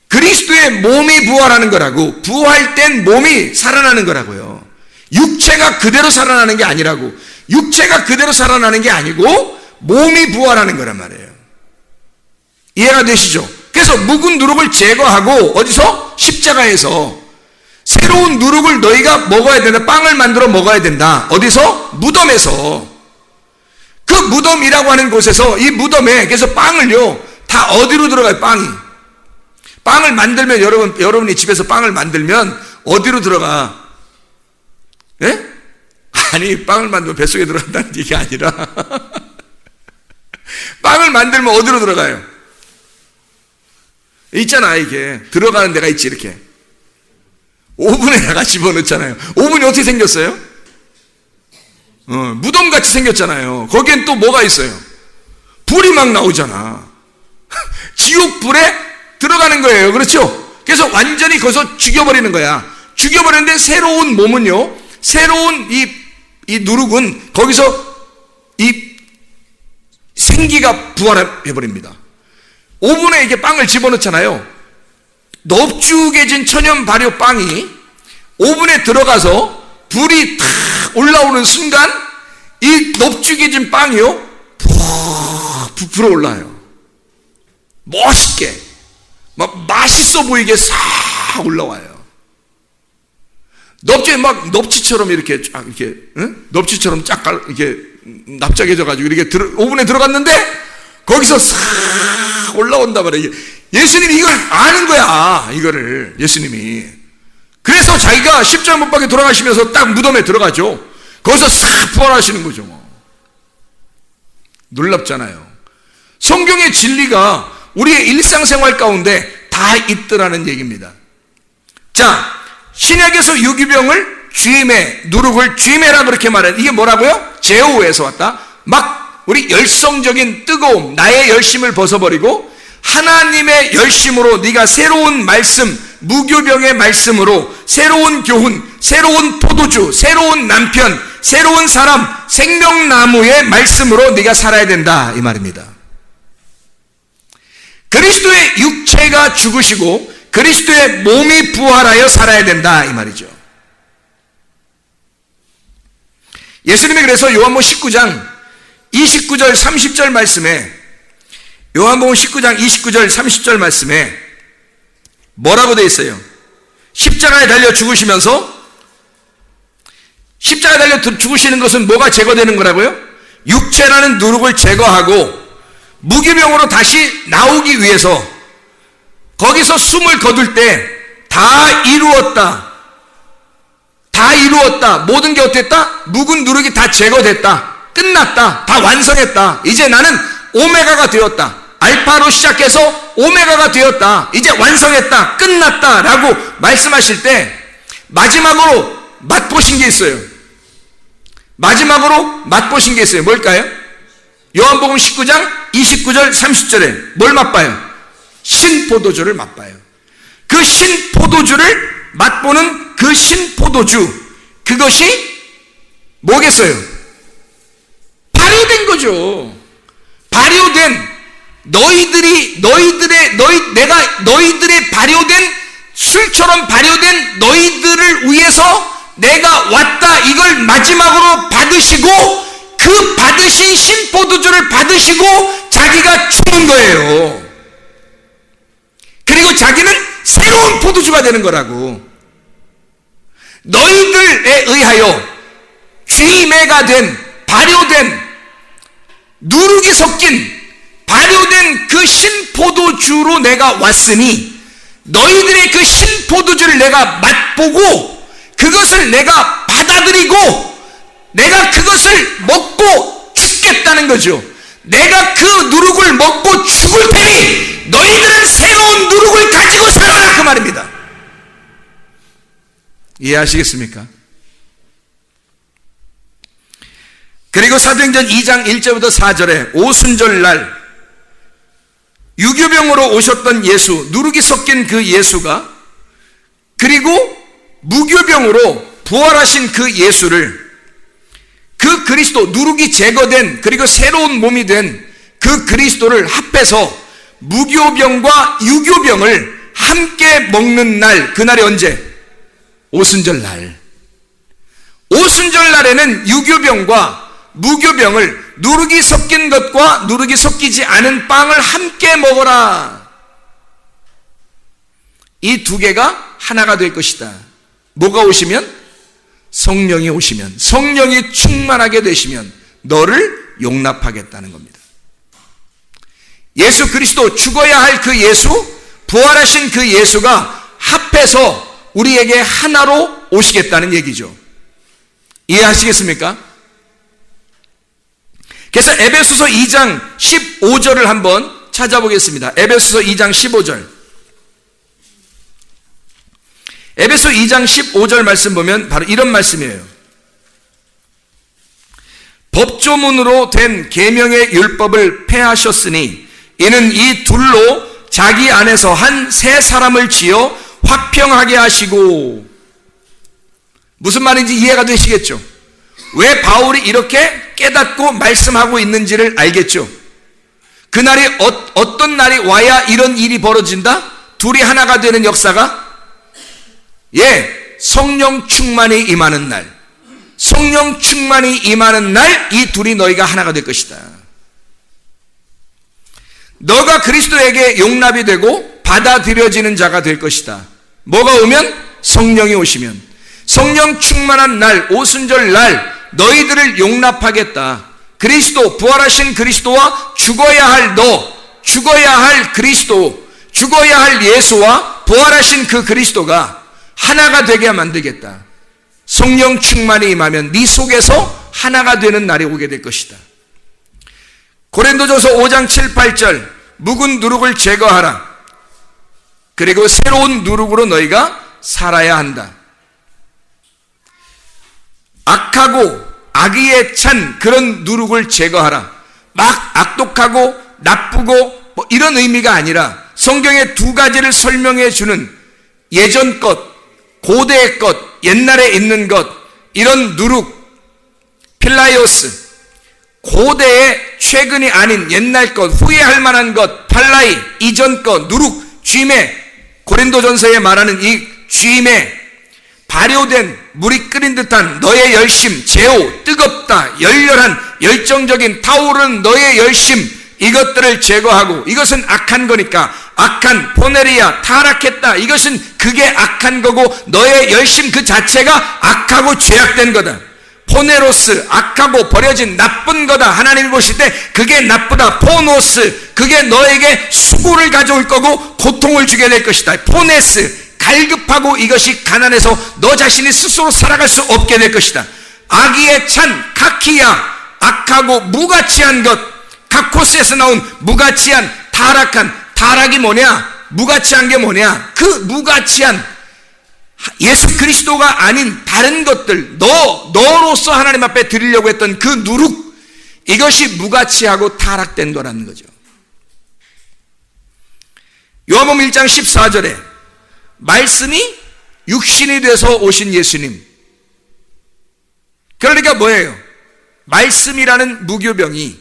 그리스도의 몸이 부활하는 거라고. 부활된 몸이 살아나는 거라고요. 육체가 그대로 살아나는 게 아니라고. 육체가 그대로 살아나는 게 아니고 몸이 부활하는 거란 말이에요. 이해가 되시죠? 그래서 묵은 누룩을 제거하고 어디서? 십자가에서 새로운 누룩을 너희가 먹어야 된다. 빵을 만들어 먹어야 된다. 어디서? 무덤에서. 그 무덤이라고 하는 곳에서, 이 무덤에, 그래서 빵을요, 다 어디로 들어가요? 빵이 빵을 만들면 여러분이 집에서 빵을 만들면 어디로 들어가? 예? 아니, 빵을 만들면 뱃속에 들어간다는 얘기 아니라 빵을 만들면 어디로 들어가요? 있잖아, 이게 들어가는 데가 있지. 이렇게 오븐에다가 집어넣잖아요. 오븐이 어떻게 생겼어요? 무덤같이 생겼잖아요. 거기엔 또 뭐가 있어요? 불이 막 나오잖아. 지옥불에 들어가는 거예요. 그렇죠? 그래서 완전히 거기서 죽여버리는 거야. 죽여버리는데 새로운 몸은요, 새로운 이 누룩은 거기서 이 생기가 부활해버립니다. 오븐에 이게 빵을 집어넣잖아요. 넙죽해진 천연 발효 빵이 오븐에 들어가서 불이 탁 올라오는 순간 이 넙죽해진 빵이요, 푹 부풀어 올라요. 멋있게, 막 맛있어 보이게 싹 올라와요. 넙치처럼 이렇게 쫙, 이렇게, 응? 넙치처럼 쫙, 이렇게 납작해져가지고 이렇게 오븐에 들어갔는데 거기서 싹 올라온단 말이에요. 예수님이 이걸 아는 거야, 이거를. 예수님이. 그래서 자기가 십자가 못 박혀 돌아가시면서 딱 무덤에 들어가죠. 거기서 싹 부활하시는 거죠. 놀랍잖아요. 성경의 진리가 우리의 일상생활 가운데 다 있더라는 얘기입니다. 자, 신약에서 유기병을 쥐매, 누룩을 쥐매라 그렇게 말해요. 이게 뭐라고요? 제오에서 왔다. 막 우리 열성적인 뜨거움, 나의 열심을 벗어버리고 하나님의 열심으로 네가 새로운 말씀, 무교병의 말씀으로 새로운 교훈, 새로운 포도주, 새로운 남편, 새로운 사람, 생명나무의 말씀으로 네가 살아야 된다, 이 말입니다. 그리스도의 육체가 죽으시고 그리스도의 몸이 부활하여 살아야 된다, 이 말이죠. 예수님이 그래서 요한복음 19장 29절 30절 말씀에, 요한복음 19장 29절 30절 말씀에 뭐라고 되어 있어요? 십자가에 달려 죽으시면서, 십자가에 달려 죽으시는 것은 뭐가 제거되는 거라고요? 육체라는 누룩을 제거하고 무기병으로 다시 나오기 위해서 거기서 숨을 거둘 때 다 이루었다, 다 이루었다, 모든 게 어땠다? 묵은 누룩이 다 제거됐다, 끝났다, 다 완성했다, 이제 나는 오메가가 되었다, 알파로 시작해서 오메가가 되었다, 이제 완성했다, 끝났다 라고 말씀하실 때 마지막으로 맛보신 게 있어요. 마지막으로 맛보신 게 있어요. 뭘까요? 요한복음 19장 29절 30절에 뭘 맛봐요? 신포도주를 맛봐요. 그 신포도주를 맛보는 그 신포도주, 그것이 뭐겠어요? 발효된 거죠. 발효된, 너희들의 발효된, 술처럼 발효된 너희들을 위해서 내가 왔다, 이걸 마지막으로 받으시고 그 받으신 신포도주를 받으시고 자기가 죽는 거예요. 그리고 자기는 새로운 포도주가 되는 거라고. 너희들에 의하여 쥐매가 된, 발효된, 누룩이 섞인 발효된 그 신포도주로 내가 왔으니 너희들의 그 신포도주를 내가 맛보고 그것을 내가 받아들이고 내가 그것을 먹고 죽겠다는 거죠. 내가 그 누룩을 먹고 죽을 테니 너희들은 새로운 누룩을 가지고 살아라, 그 말입니다. 이해하시겠습니까? 그리고 사도행전 2장 1절부터 4절에 오순절날 유교병으로 오셨던 예수, 누룩이 섞인 그 예수가, 그리고 무교병으로 부활하신 그 예수를, 그 그리스도, 누룩이 제거된 그리고 새로운 몸이 된 그 그리스도를 합해서 무교병과 유교병을 함께 먹는 날, 그날이 언제? 오순절날. 오순절날에는 유교병과 무교병을, 누룩이 섞인 것과 누룩이 섞이지 않은 빵을 함께 먹어라. 이 두 개가 하나가 될 것이다. 뭐가 오시면? 성령이 오시면, 성령이 충만하게 되시면 너를 용납하겠다는 겁니다. 예수 그리스도, 죽어야 할 그 예수, 부활하신 그 예수가 합해서 우리에게 하나로 오시겠다는 얘기죠. 이해하시겠습니까? 그래서 에베소서 2장 15절을 한번 찾아보겠습니다. 에베소서 2장 15절. 에베소 2장 15절 말씀 보면 바로 이런 말씀이에요. 법조문으로 된 계명의 율법을 폐하셨으니 이는 이 둘로 자기 안에서 한 새 사람을 지어 화평하게 하시고. 무슨 말인지 이해가 되시겠죠? 왜 바울이 이렇게 깨닫고 말씀하고 있는지를 알겠죠? 그날이 어떤 날이 와야 이런 일이 벌어진다? 둘이 하나가 되는 역사가? 성령 충만이 임하는 날. 성령 충만이 임하는 날 이 둘이 너희가 하나가 될 것이다. 너가 그리스도에게 용납이 되고 받아들여지는 자가 될 것이다. 뭐가 오면? 성령이 오시면. 성령 충만한 날, 오순절 날 너희들을 용납하겠다. 그리스도, 부활하신 그리스도와 죽어야 할 너, 죽어야 할 그리스도, 죽어야 할 예수와 부활하신 그 그리스도가 하나가 되게 만들겠다. 성령 충만이 임하면 네 속에서 하나가 되는 날이 오게 될 것이다. 고린도전서 5장 7, 8절 묵은 누룩을 제거하라. 그리고 새로운 누룩으로 너희가 살아야 한다. 악하고 악의에 찬 그런 누룩을 제거하라. 막 악독하고 나쁘고 이런 의미가 아니라 성경의 두 가지를 설명해 주는 예전 것, 고대의 것, 옛날에 있는 것, 이런 누룩, 필라이오스, 고대의 최근이 아닌 옛날 것, 후회할 만한 것, 팔라이, 이전 것, 누룩, 쥐매, 고린도전서에 말하는 이 쥐매, 발효된 물이 끓인 듯한 너의 열심, 제호, 뜨겁다, 열렬한, 열정적인 타오르는 너의 열심, 이것들을 제거하고, 이것은 악한 거니까 악한, 포네리아, 타락했다, 이것은 그게 악한 거고 너의 열심 그 자체가 악하고 죄악된 거다. 포네로스, 악하고 버려진 나쁜 거다. 하나님이 보실 때 그게 나쁘다. 포노스, 그게 너에게 수고를 가져올 거고 고통을 주게 될 것이다. 포네스, 갈급하고 이것이 가난해서 너 자신이 스스로 살아갈 수 없게 될 것이다. 악의에 찬 카키야, 악하고 무가치한 것, 카코스에서 나온 무가치한, 타락한, 타락이 뭐냐? 무가치한 게 뭐냐? 그 무가치한 예수 그리스도가 아닌 다른 것들, 너로서 하나님 앞에 드리려고 했던 그 누룩, 이것이 무가치하고 타락된 거라는 거죠. 요한복음 1장 14절에 말씀이 육신이 돼서 오신 예수님. 그러니까 뭐예요? 말씀이라는 무교병이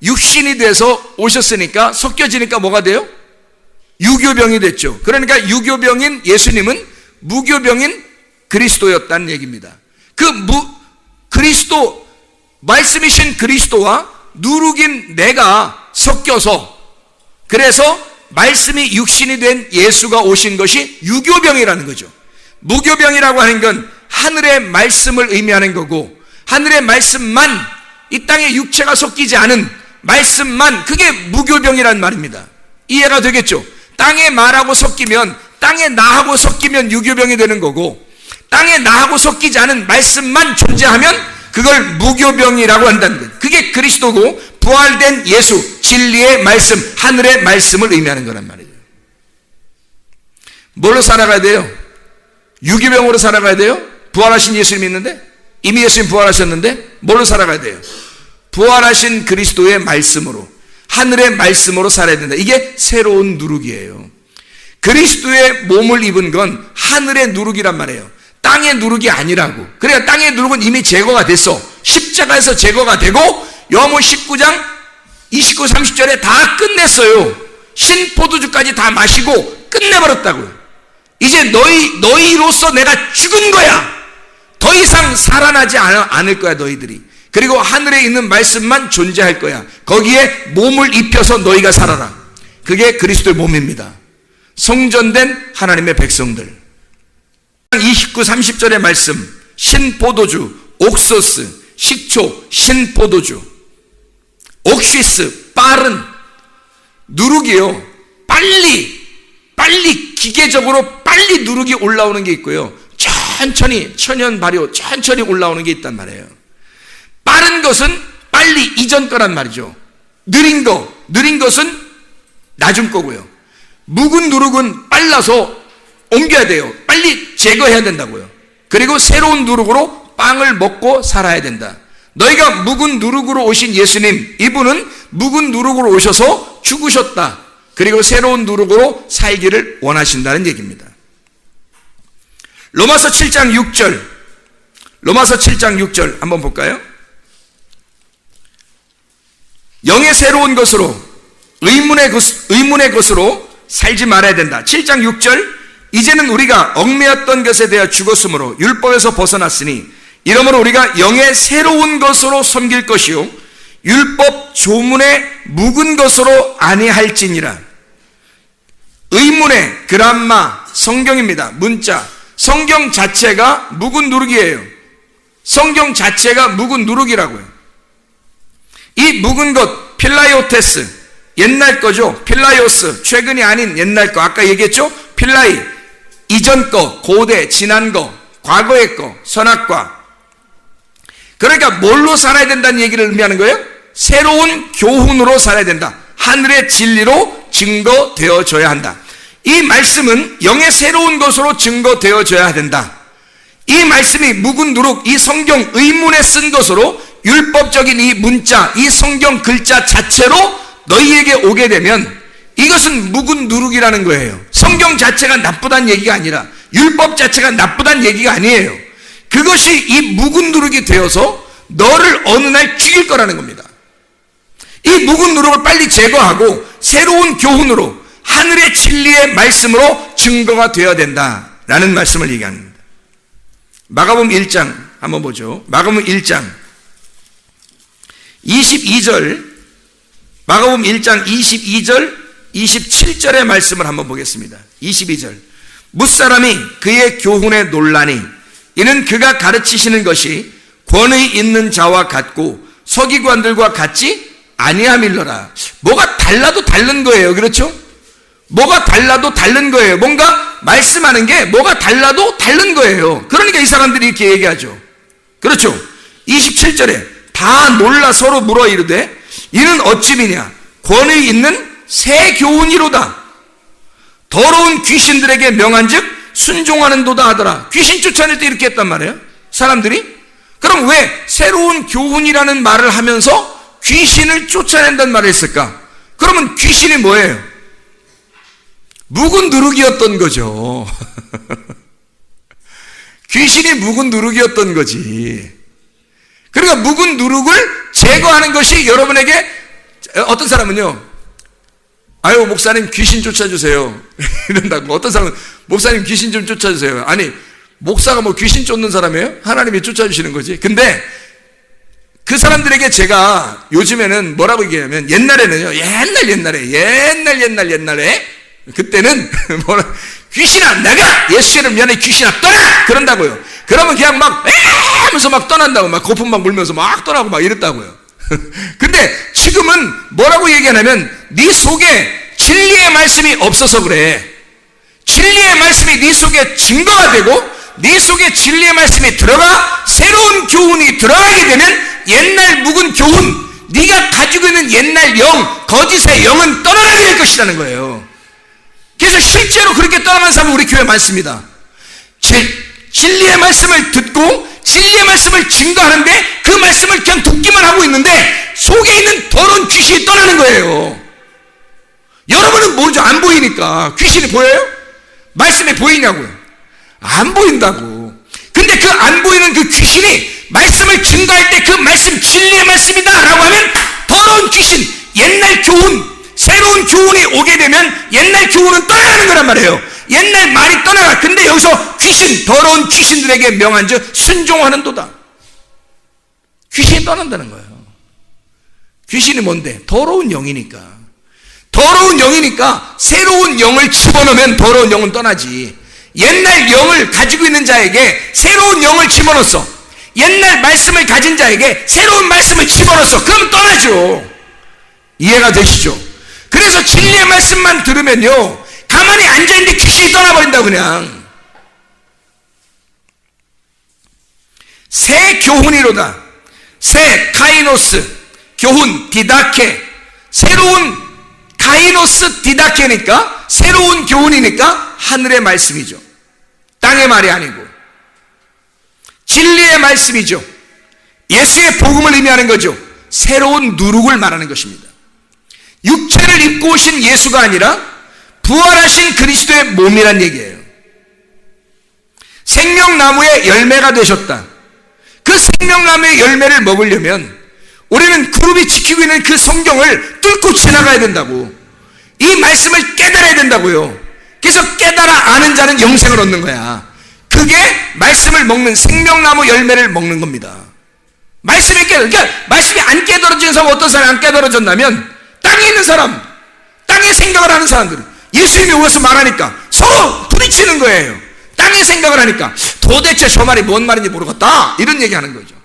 육신이 돼서 오셨으니까 섞여지니까 뭐가 돼요? 유교병이 됐죠. 그러니까 유교병인 예수님은 무교병인 그리스도였다는 얘기입니다. 그리스도, 말씀이신 그리스도와 누룩인 내가 섞여서, 그래서 말씀이 육신이 된 예수가 오신 것이 유교병이라는 거죠. 무교병이라고 하는 건 하늘의 말씀을 의미하는 거고, 하늘의 말씀만, 이 땅에 육체가 섞이지 않은 말씀만, 그게 무교병이란 말입니다. 이해가 되겠죠? 땅에 말하고 섞이면, 땅에 나하고 섞이면 유교병이 되는 거고, 땅에 나하고 섞이지 않은 말씀만 존재하면 그걸 무교병이라고 한다는 거예요. 그게 그리스도고 부활된 예수, 진리의 말씀, 하늘의 말씀을 의미하는 거란 말이에요. 뭘로 살아가야 돼요? 유교병으로 살아가야 돼요? 부활하신 예수님이 있는데? 이미 예수님 부활하셨는데? 뭘로 살아가야 돼요? 부활하신 그리스도의 말씀으로, 하늘의 말씀으로 살아야 된다. 이게 새로운 누룩이에요. 그리스도의 몸을 입은 건 하늘의 누룩이란 말이에요. 땅의 누룩이 아니라고. 그래야 땅의 누룩은 이미 제거가 됐어. 십자가에서 제거가 되고 요한복음 19장 29, 30절에 다 끝냈어요. 신포도주까지 다 마시고 끝내버렸다고요. 이제 너희로서 내가 죽은 거야. 더 이상 살아나지 않을 거야, 너희들이. 그리고 하늘에 있는 말씀만 존재할 거야. 거기에 몸을 입혀서 너희가 살아라. 그게 그리스도의 몸입니다. 성전된 하나님의 백성들. 29, 30절의 말씀, 신포도주, 옥소스, 식초, 신포도주, 옥시스, 빠른, 누룩이요, 빨리 기계적으로 빨리 누룩이 올라오는 게 있고요, 천천히 천연 발효 천천히 올라오는 게 있단 말이에요. 빠른 것은 빨리 이전 거란 말이죠. 느린 것은 나중 거고요. 묵은 누룩은 빨라서 옮겨야 돼요. 빨리 제거해야 된다고요. 그리고 새로운 누룩으로 빵을 먹고 살아야 된다. 너희가 묵은 누룩으로 오신 예수님, 이분은 묵은 누룩으로 오셔서 죽으셨다. 그리고 새로운 누룩으로 살기를 원하신다는 얘기입니다. 로마서 7장 6절 한번 볼까요? 영의 새로운 것으로, 의문의 것으로 살지 말아야 된다. 7장 6절, 이제는 우리가 얽매였던 것에 대하여 죽었으므로 율법에서 벗어났으니 이러므로 우리가 영의 새로운 것으로 섬길 것이요 율법 조문의 묵은 것으로 아니할지니라. 의문의 그람마, 성경입니다. 문자. 성경 자체가 묵은 누룩이에요. 성경 자체가 묵은 누룩이라고요. 이 묵은 것, 필라이오테스, 옛날 거죠. 필라이오스, 최근이 아닌 옛날 거. 아까 얘기했죠? 필라이, 이전 거, 고대, 지난 거, 과거의 거, 선악과. 그러니까 뭘로 살아야 된다는 얘기를 의미하는 거예요? 새로운 교훈으로 살아야 된다. 하늘의 진리로 증거되어져야 한다. 이 말씀은 영의 새로운 것으로 증거되어져야 된다. 이 말씀이 묵은 누룩, 이 성경 의문에 쓴 것으로 율법적인 이 문자, 이 성경 글자 자체로 너희에게 오게 되면 이것은 묵은 누룩이라는 거예요. 성경 자체가 나쁘다는 얘기가 아니라, 율법 자체가 나쁘다는 얘기가 아니에요. 그것이 이 묵은 누룩이 되어서 너를 어느 날 죽일 거라는 겁니다. 이 묵은 누룩을 빨리 제거하고 새로운 교훈으로, 하늘의 진리의 말씀으로 증거가 되어야 된다라는 말씀을 얘기합니다. 마가복음 1장 한번 보죠. 마가복음 1장 22절, 마가복음 1장 22절 27절의 말씀을 한번 보겠습니다. 22절, 뭇사람이 그의 교훈에 놀라니 이는 그가 가르치시는 것이 권위 있는 자와 같고 서기관들과 같지 아니함일러라. 뭐가 달라도 다른 거예요. 그렇죠? 뭐가 달라도 다른 거예요. 뭔가 말씀하는 게 뭐가 달라도 다른 거예요. 그러니까 이 사람들이 이렇게 얘기하죠. 그렇죠? 27절에 다 놀라 서로 물어 이르되 이는 어찌미냐 권위 있는 새 교훈이로다. 더러운 귀신들에게 명한즉 순종하는도다 하더라. 귀신 쫓아낼 때 이렇게 했단 말이에요, 사람들이. 그럼 왜 새로운 교훈이라는 말을 하면서 귀신을 쫓아낸다는 말을 했을까? 그러면 귀신이 뭐예요? 묵은 누룩이었던 거죠. 귀신이 묵은 누룩이었던 거지. 그러니까 묵은 누룩을 제거하는 것이 여러분에게, 어떤 사람은요, 아유 목사님 귀신 쫓아주세요 이런다고. 어떤 사람은 목사님 귀신 좀 쫓아주세요. 아니 목사가 뭐 귀신 쫓는 사람이에요? 하나님이 쫓아주시는 거지. 근데 그 사람들에게 제가 요즘에는 뭐라고 얘기하냐면, 옛날에는요, 옛날에 그때는 뭐라, 귀신아 나가, 예수 이름 연에 귀신아 떠나 그런다고요. 그러면 그냥 막 하면서 막 떠난다고, 막 거품 막 물면서 막 떠나고 막 이랬다고요. 근데 지금은 뭐라고 얘기하냐면, 네 속에 진리의 말씀이 없어서 그래. 진리의 말씀이 네 속에 증거가 되고 네 속에 진리의 말씀이 들어가 새로운 교훈이 들어가게 되면 옛날 묵은 교훈, 네가 가지고 있는 옛날 영, 거짓의 영은 떠나게 될 것이라는 거예요. 그래서 실제로 그렇게 떠나는 사람이 우리 교회에 많습니다. 진리의 말씀을 듣고 진리의 말씀을 증거하는데 그 말씀을 그냥 듣기만 하고 있는데 속에 있는 더러운 귀신이 떠나는 거예요. 여러분은 모르죠. 안 보이니까. 귀신이 보여요? 말씀이 보이냐고요? 안 보인다고. 근데 그 안 보이는 그 귀신이 말씀을 증거할 때 그 말씀 진리의 말씀이다 라고 하면 더러운 귀신, 옛날 교훈, 새로운 교훈이 오게 되면 옛날 교훈은 떠나가는 거란 말이에요. 옛날 말이 떠나가. 근데 여기서 귀신, 더러운 귀신들에게 명한즉 순종하는도다. 귀신이 떠난다는 거예요. 귀신이 뭔데? 더러운 영이니까. 더러운 영이니까 새로운 영을 집어넣으면 더러운 영은 떠나지. 옛날 영을 가지고 있는 자에게 새로운 영을 집어넣었어. 옛날 말씀을 가진 자에게 새로운 말씀을 집어넣었어. 그럼 떠나죠. 이해가 되시죠? 그래서 진리의 말씀만 들으면요, 가만히 앉아있는데 귀신이 떠나버린다. 그냥 새 교훈이로다. 새 카이노스 교훈 디다케, 새로운 카이노스 디다케니까 새로운 교훈이니까 하늘의 말씀이죠. 땅의 말이 아니고 진리의 말씀이죠. 예수의 복음을 의미하는 거죠. 새로운 누룩을 말하는 것입니다. 육체를 입고 오신 예수가 아니라 부활하신 그리스도의 몸이란 얘기예요. 생명나무의 열매가 되셨다. 그 생명나무의 열매를 먹으려면 우리는 그룹이 지키고 있는 그 성경을 뚫고 지나가야 된다고. 이 말씀을 깨달아야 된다고요. 그래서 깨달아 아는 자는 영생을 얻는 거야. 그게 말씀을 먹는, 생명나무 열매를 먹는 겁니다. 말씀이 그러니까 말씀이 안 깨달아진 사람, 어떤 사람이 안 깨달아졌냐면 땅에 있는 사람, 땅의 생각을 하는 사람들은 예수님이 오셔서 말하니까 서로 부딪히는 거예요. 땅의 생각을 하니까 도대체 저 말이 뭔 말인지 모르겠다, 이런 얘기하는 거죠.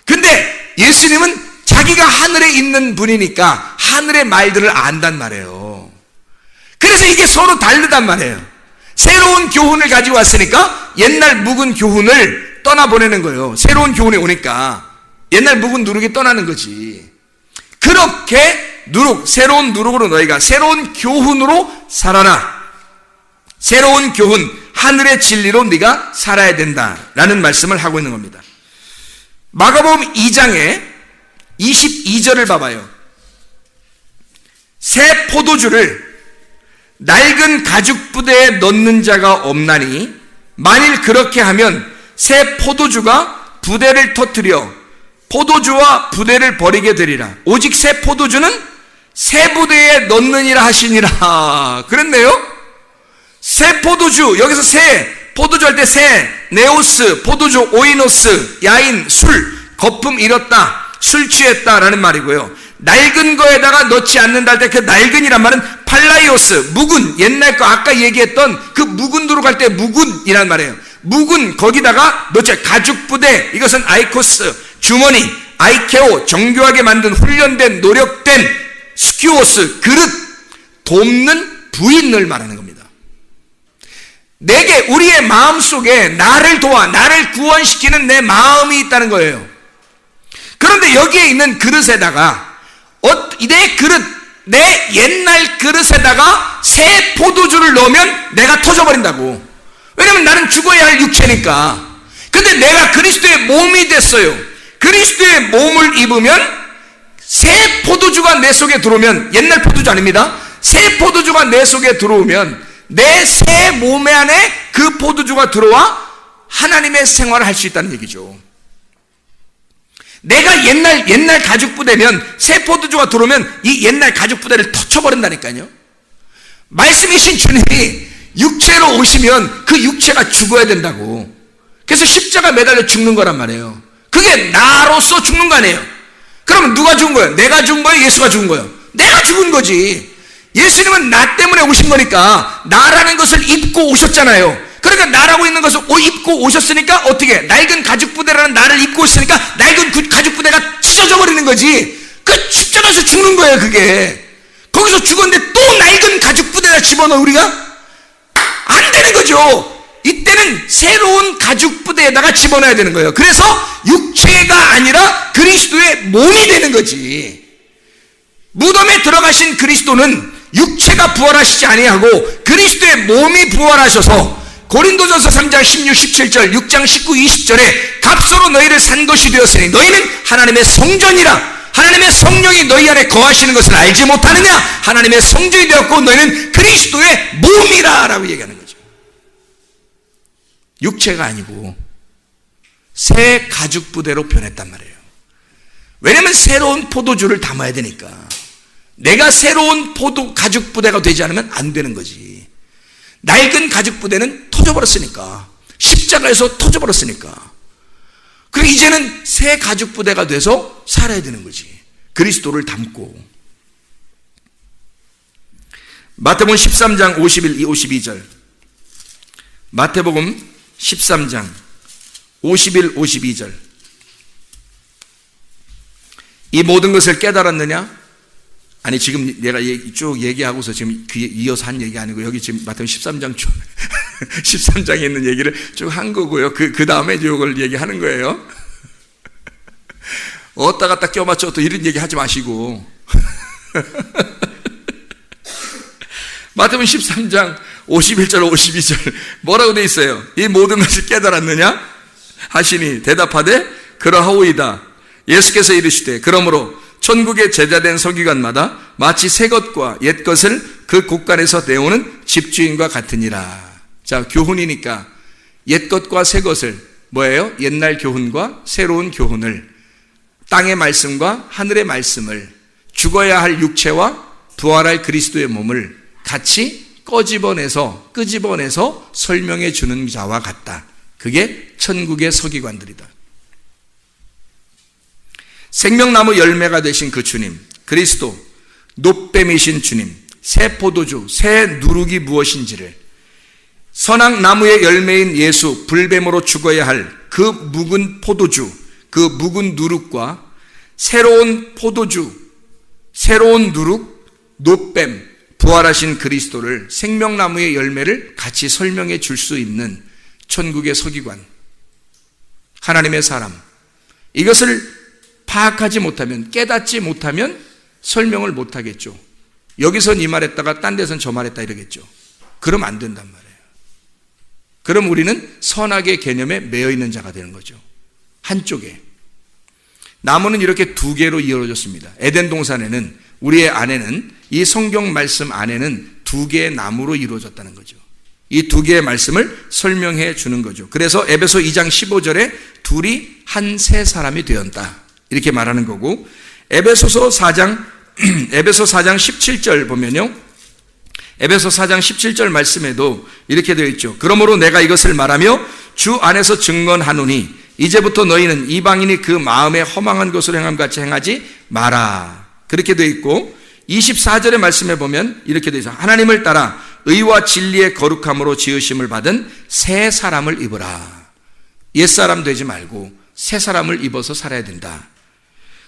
근데 예수님은 자기가 하늘에 있는 분이니까 하늘의 말들을 안단 말이에요. 그래서 이게 서로 다르단 말이에요. 새로운 교훈을 가지고 왔으니까 옛날 묵은 교훈을 떠나보내는 거예요. 새로운 교훈이 오니까 옛날 묵은 누룩이 떠나는 거지. 그렇게 누룩, 새로운 누룩으로 너희가 새로운 교훈으로 살아라. 새로운 교훈, 하늘의 진리로 네가 살아야 된다라는 말씀을 하고 있는 겁니다. 마가복음 2장에 22절을 봐봐요. 새 포도주를 낡은 가죽 부대에 넣는 자가 없나니 만일 그렇게 하면 새 포도주가 부대를 터뜨려 포도주와 부대를 버리게 되리라. 오직 새 포도주는 새 부대에 넣느니라 하시니라. 그랬네요. 새 포도주, 여기서 새 포도주 할 때 새, 네오스, 포도주, 오이노스, 야인, 술, 거품 잃었다, 술 취했다라는 말이고요. 낡은 거에다가 넣지 않는다 할 때 그 낡은이란 말은 팔라이오스, 묵은, 옛날 거 아까 얘기했던 그 묵은 누룩 할 때 묵은이란 말이에요. 묵은 거기다가 넣지, 가죽 부대, 이것은 아이코스, 주머니, 아이케오, 정교하게 만든 훈련된 노력된 스큐오스, 그릇, 돕는 부인을 말하는 겁니다. 내게, 우리의 마음 속에 나를 도와, 나를 구원시키는 내 마음이 있다는 거예요. 그런데 여기에 있는 그릇에다가 내 그릇, 내 옛날 그릇에다가 새 포도주를 넣으면 내가 터져버린다고. 왜냐면 나는 죽어야 할 육체니까. 근데 내가 그리스도의 몸이 됐어요. 그리스도의 몸을 입으면 새 포도주가 내 속에 들어오면, 옛날 포도주 아닙니다. 새 포도주가 내 속에 들어오면 내 새 몸 안에 그 포도주가 들어와 하나님의 생활을 할 수 있다는 얘기죠. 내가 옛날 가죽 부대면 새 포도주가 들어오면 이 옛날 가죽 부대를 터쳐버린다니까요. 말씀이신 주님이 육체로 오시면 그 육체가 죽어야 된다고. 그래서 십자가 매달려 죽는 거란 말이에요. 그게 나로서 죽는 거 아니에요. 그러면 누가 죽은 거예요? 내가 죽은 거예요? 예수가 죽은 거예요? 내가 죽은 거지. 예수님은 나 때문에 오신 거니까 나라는 것을 입고 오셨잖아요. 그러니까 나라고 있는 것을 입고 오셨으니까 어떻게, 낡은 가죽 부대라는 나를 입고 있으니까 낡은 가죽 부대가 찢어져 버리는 거지. 그 십자가에서 죽는 거예요. 그게 거기서 죽었는데 또 낡은 가죽 부대에다 집어넣어 우리가? 안 되는 거죠. 이때는 새로운 가죽 부대에다가 집어넣어야 되는 거예요. 그래서 육체가 아니라 그리스도의 몸이 되는 거지. 무덤에 들어가신 그리스도는 육체가 부활하시지 아니하고 그리스도의 몸이 부활하셔서 고린도전서 3장 16, 17절, 6장 19, 20절에 값으로 너희를 산 것이 되었으니 너희는 하나님의 성전이라. 하나님의 성령이 너희 안에 거하시는 것을 알지 못하느냐? 하나님의 성전이 되었고 너희는 그리스도의 몸이라 라고 얘기하는 거죠. 육체가 아니고 새 가죽 부대로 변했단 말이에요. 왜냐면 새로운 포도주를 담아야 되니까. 내가 새로운 가죽 부대가 되지 않으면 안 되는 거지. 낡은 가죽 부대는 터져버렸으니까. 십자가에서 터져버렸으니까. 그리고 이제는 새 가죽 부대가 돼서 살아야 되는 거지. 그리스도를 담고. 마태복음 13장 51, 52절. 마태복음 13장 51, 52절. 이 모든 것을 깨달았느냐? 아니 지금 내가 쭉 얘기하고서 지금 이어서 한 얘기 아니고 여기 지금 마태복음 13장 13장에 있는 얘기를 쭉 한 거고요. 그 다음에 이걸 얘기하는 거예요. 어디다 갖다 껴맞춰 또 이런 얘기 하지 마시고. 마태복음 13장 51절 52절 뭐라고 돼 있어요? 이 모든 것을 깨달았느냐 하시니 대답하되 그러하오이다. 예수께서 이르시되 그러므로 천국의 제자된 서기관마다 마치 새 것과 옛 것을 그 곳간에서 내오는 집주인과 같으니라. 자, 교훈이니까 옛 것과 새 것을 뭐예요? 옛날 교훈과 새로운 교훈을, 땅의 말씀과 하늘의 말씀을, 죽어야 할 육체와 부활할 그리스도의 몸을 같이 끄집어내서 설명해 주는 자와 같다. 그게 천국의 서기관들이다. 생명나무 열매가 되신 그 주님, 그리스도, 놋뱀이신 주님, 새 포도주, 새 누룩이 무엇인지를, 선악나무의 열매인 예수, 불뱀으로 죽어야 할 그 묵은 포도주, 그 묵은 누룩과 새로운 포도주, 새로운 누룩, 놋뱀, 부활하신 그리스도를, 생명나무의 열매를 같이 설명해 줄 수 있는 천국의 서기관, 하나님의 사람, 이것을 파악하지 못하면, 깨닫지 못하면 설명을 못하겠죠. 여기선 이 말했다가 딴 데선 저 말했다 이러겠죠. 그럼 안 된단 말이에요. 그럼 우리는 선악의 개념에 매여 있는 자가 되는 거죠. 한쪽에. 나무는 이렇게 두 개로 이루어졌습니다. 에덴 동산에는, 우리의 안에는, 이 성경 말씀 안에는 두 개의 나무로 이루어졌다는 거죠. 이 두 개의 말씀을 설명해 주는 거죠. 그래서 에베소 2장 15절에 둘이 한 새 사람이 되었다, 이렇게 말하는 거고, 에베소 4장 17절 보면요, 에베소 4장 17절 말씀에도 이렇게 되어 있죠. 그러므로 내가 이것을 말하며 주 안에서 증언하노니 이제부터 너희는 이방인이 그 마음에 허망한 것으로 행함같이 행하지 마라. 그렇게 되어 있고, 24절의 말씀에 보면 이렇게 되어 있어요. 하나님을 따라 의와 진리의 거룩함으로 지으심을 받은 새 사람을 입으라. 옛사람 되지 말고 새 사람을 입어서 살아야 된다.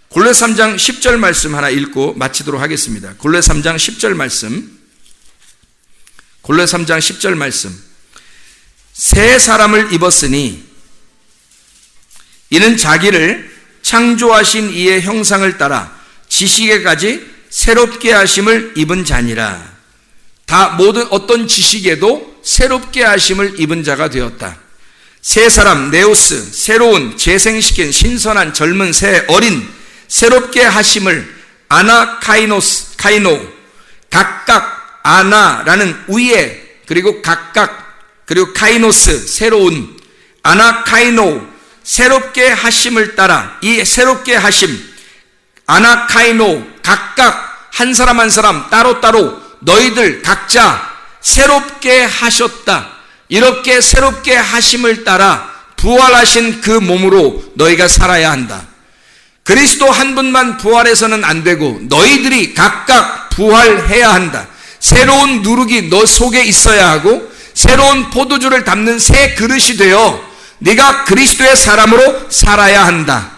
골로새 3장 10절 말씀 하나 읽고 마치도록 하겠습니다. 골로새 3장 10절 말씀, 골로새 3장 10절 말씀. 새 사람을 입었으니 이는 자기를 창조하신 이의 형상을 따라 지식에까지 새롭게 하심을 입은 자니라. 다 모든 어떤 지식에도 새롭게 하심을 입은 자가 되었다. 새 사람, 네오스, 새로운, 재생시킨, 신선한, 젊은, 새, 어린, 새롭게 하심을 아나카이노스, 카이노, 각각, 아나라는 위에, 그리고 각각, 그리고 카이노스, 새로운, 아나카이노, 새롭게 하심을 따라, 이 새롭게 하심, 아나카이노, 각각 한 사람 한 사람 따로따로 너희들 각자 새롭게 하셨다. 이렇게 새롭게 하심을 따라 부활하신 그 몸으로 너희가 살아야 한다. 그리스도 한 분만 부활해서는 안 되고 너희들이 각각 부활해야 한다. 새로운 누룩이 너 속에 있어야 하고 새로운 포도주를 담는 새 그릇이 되어 네가 그리스도의 사람으로 살아야 한다.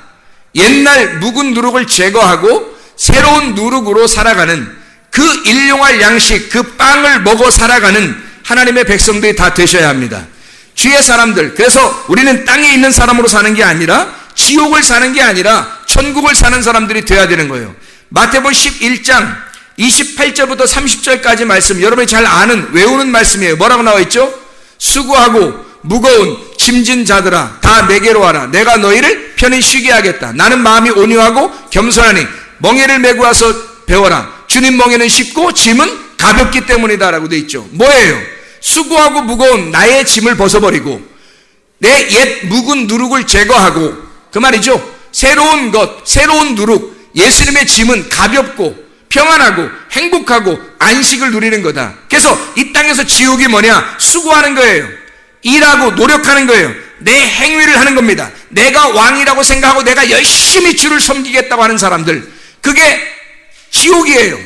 옛날 묵은 누룩을 제거하고 새로운 누룩으로 살아가는 그 일용할 양식, 그 빵을 먹어 살아가는 하나님의 백성들이 다 되셔야 합니다. 주의 사람들, 그래서 우리는 땅에 있는 사람으로 사는 게 아니라 지옥을 사는 게 아니라 천국을 사는 사람들이 되어야 되는 거예요. 마태복음 11장 28절부터 30절까지 말씀, 여러분이 잘 아는, 외우는 말씀이에요. 뭐라고 나와 있죠? 수고하고 무거운 짐진 자들아 다 내게로 와라. 내가 너희를 편히 쉬게 하겠다. 나는 마음이 온유하고 겸손하니 멍에를 메고 와서 배워라. 주님 멍에는 쉽고 짐은 가볍기 때문이다 라고 돼 있죠. 뭐예요? 수고하고 무거운 나의 짐을 벗어버리고 내 옛 묵은 누룩을 제거하고, 그 말이죠. 새로운 것, 새로운 누룩, 예수님의 짐은 가볍고 평안하고 행복하고 안식을 누리는 거다. 그래서 이 땅에서 지옥이 뭐냐? 수고하는 거예요. 일하고 노력하는 거예요. 내 행위를 하는 겁니다. 내가 왕이라고 생각하고 내가 열심히 주를 섬기겠다고 하는 사람들, 그게 지옥이에요.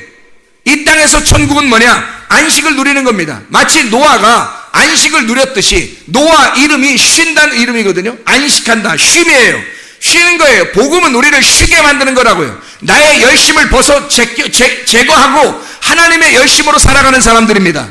이 땅에서 천국은 뭐냐? 안식을 누리는 겁니다. 마치 노아가 안식을 누렸듯이, 노아 이름이 쉰다는 이름이거든요. 안식한다, 쉼이에요. 쉬는 거예요. 복음은 우리를 쉬게 만드는 거라고요. 나의 열심을 제거하고 하나님의 열심으로 살아가는 사람들입니다.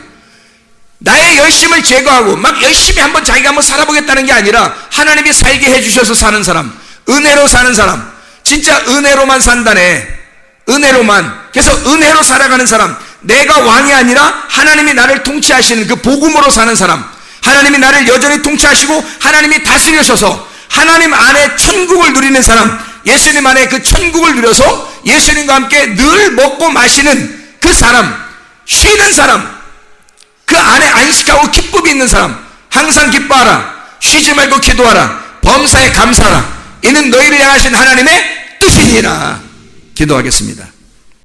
나의 열심을 제거하고 막 열심히 자기가 한번 살아보겠다는 게 아니라 하나님이 살게 해주셔서 사는 사람, 은혜로 사는 사람, 진짜 은혜로만 산다네. 은혜로만. 그래서 은혜로 살아가는 사람, 내가 왕이 아니라 하나님이 나를 통치하시는 그 복음으로 사는 사람, 하나님이 나를 여전히 통치하시고 하나님이 다스리셔서 하나님 안에 천국을 누리는 사람, 예수님 안에 그 천국을 누려서 예수님과 함께 늘 먹고 마시는 그 사람, 쉬는 사람, 그 안에 안식하고 기쁨이 있는 사람, 항상 기뻐하라, 쉬지 말고 기도하라, 범사에 감사하라, 이는 너희를 향하신 하나님의 뜻이니라. 기도하겠습니다.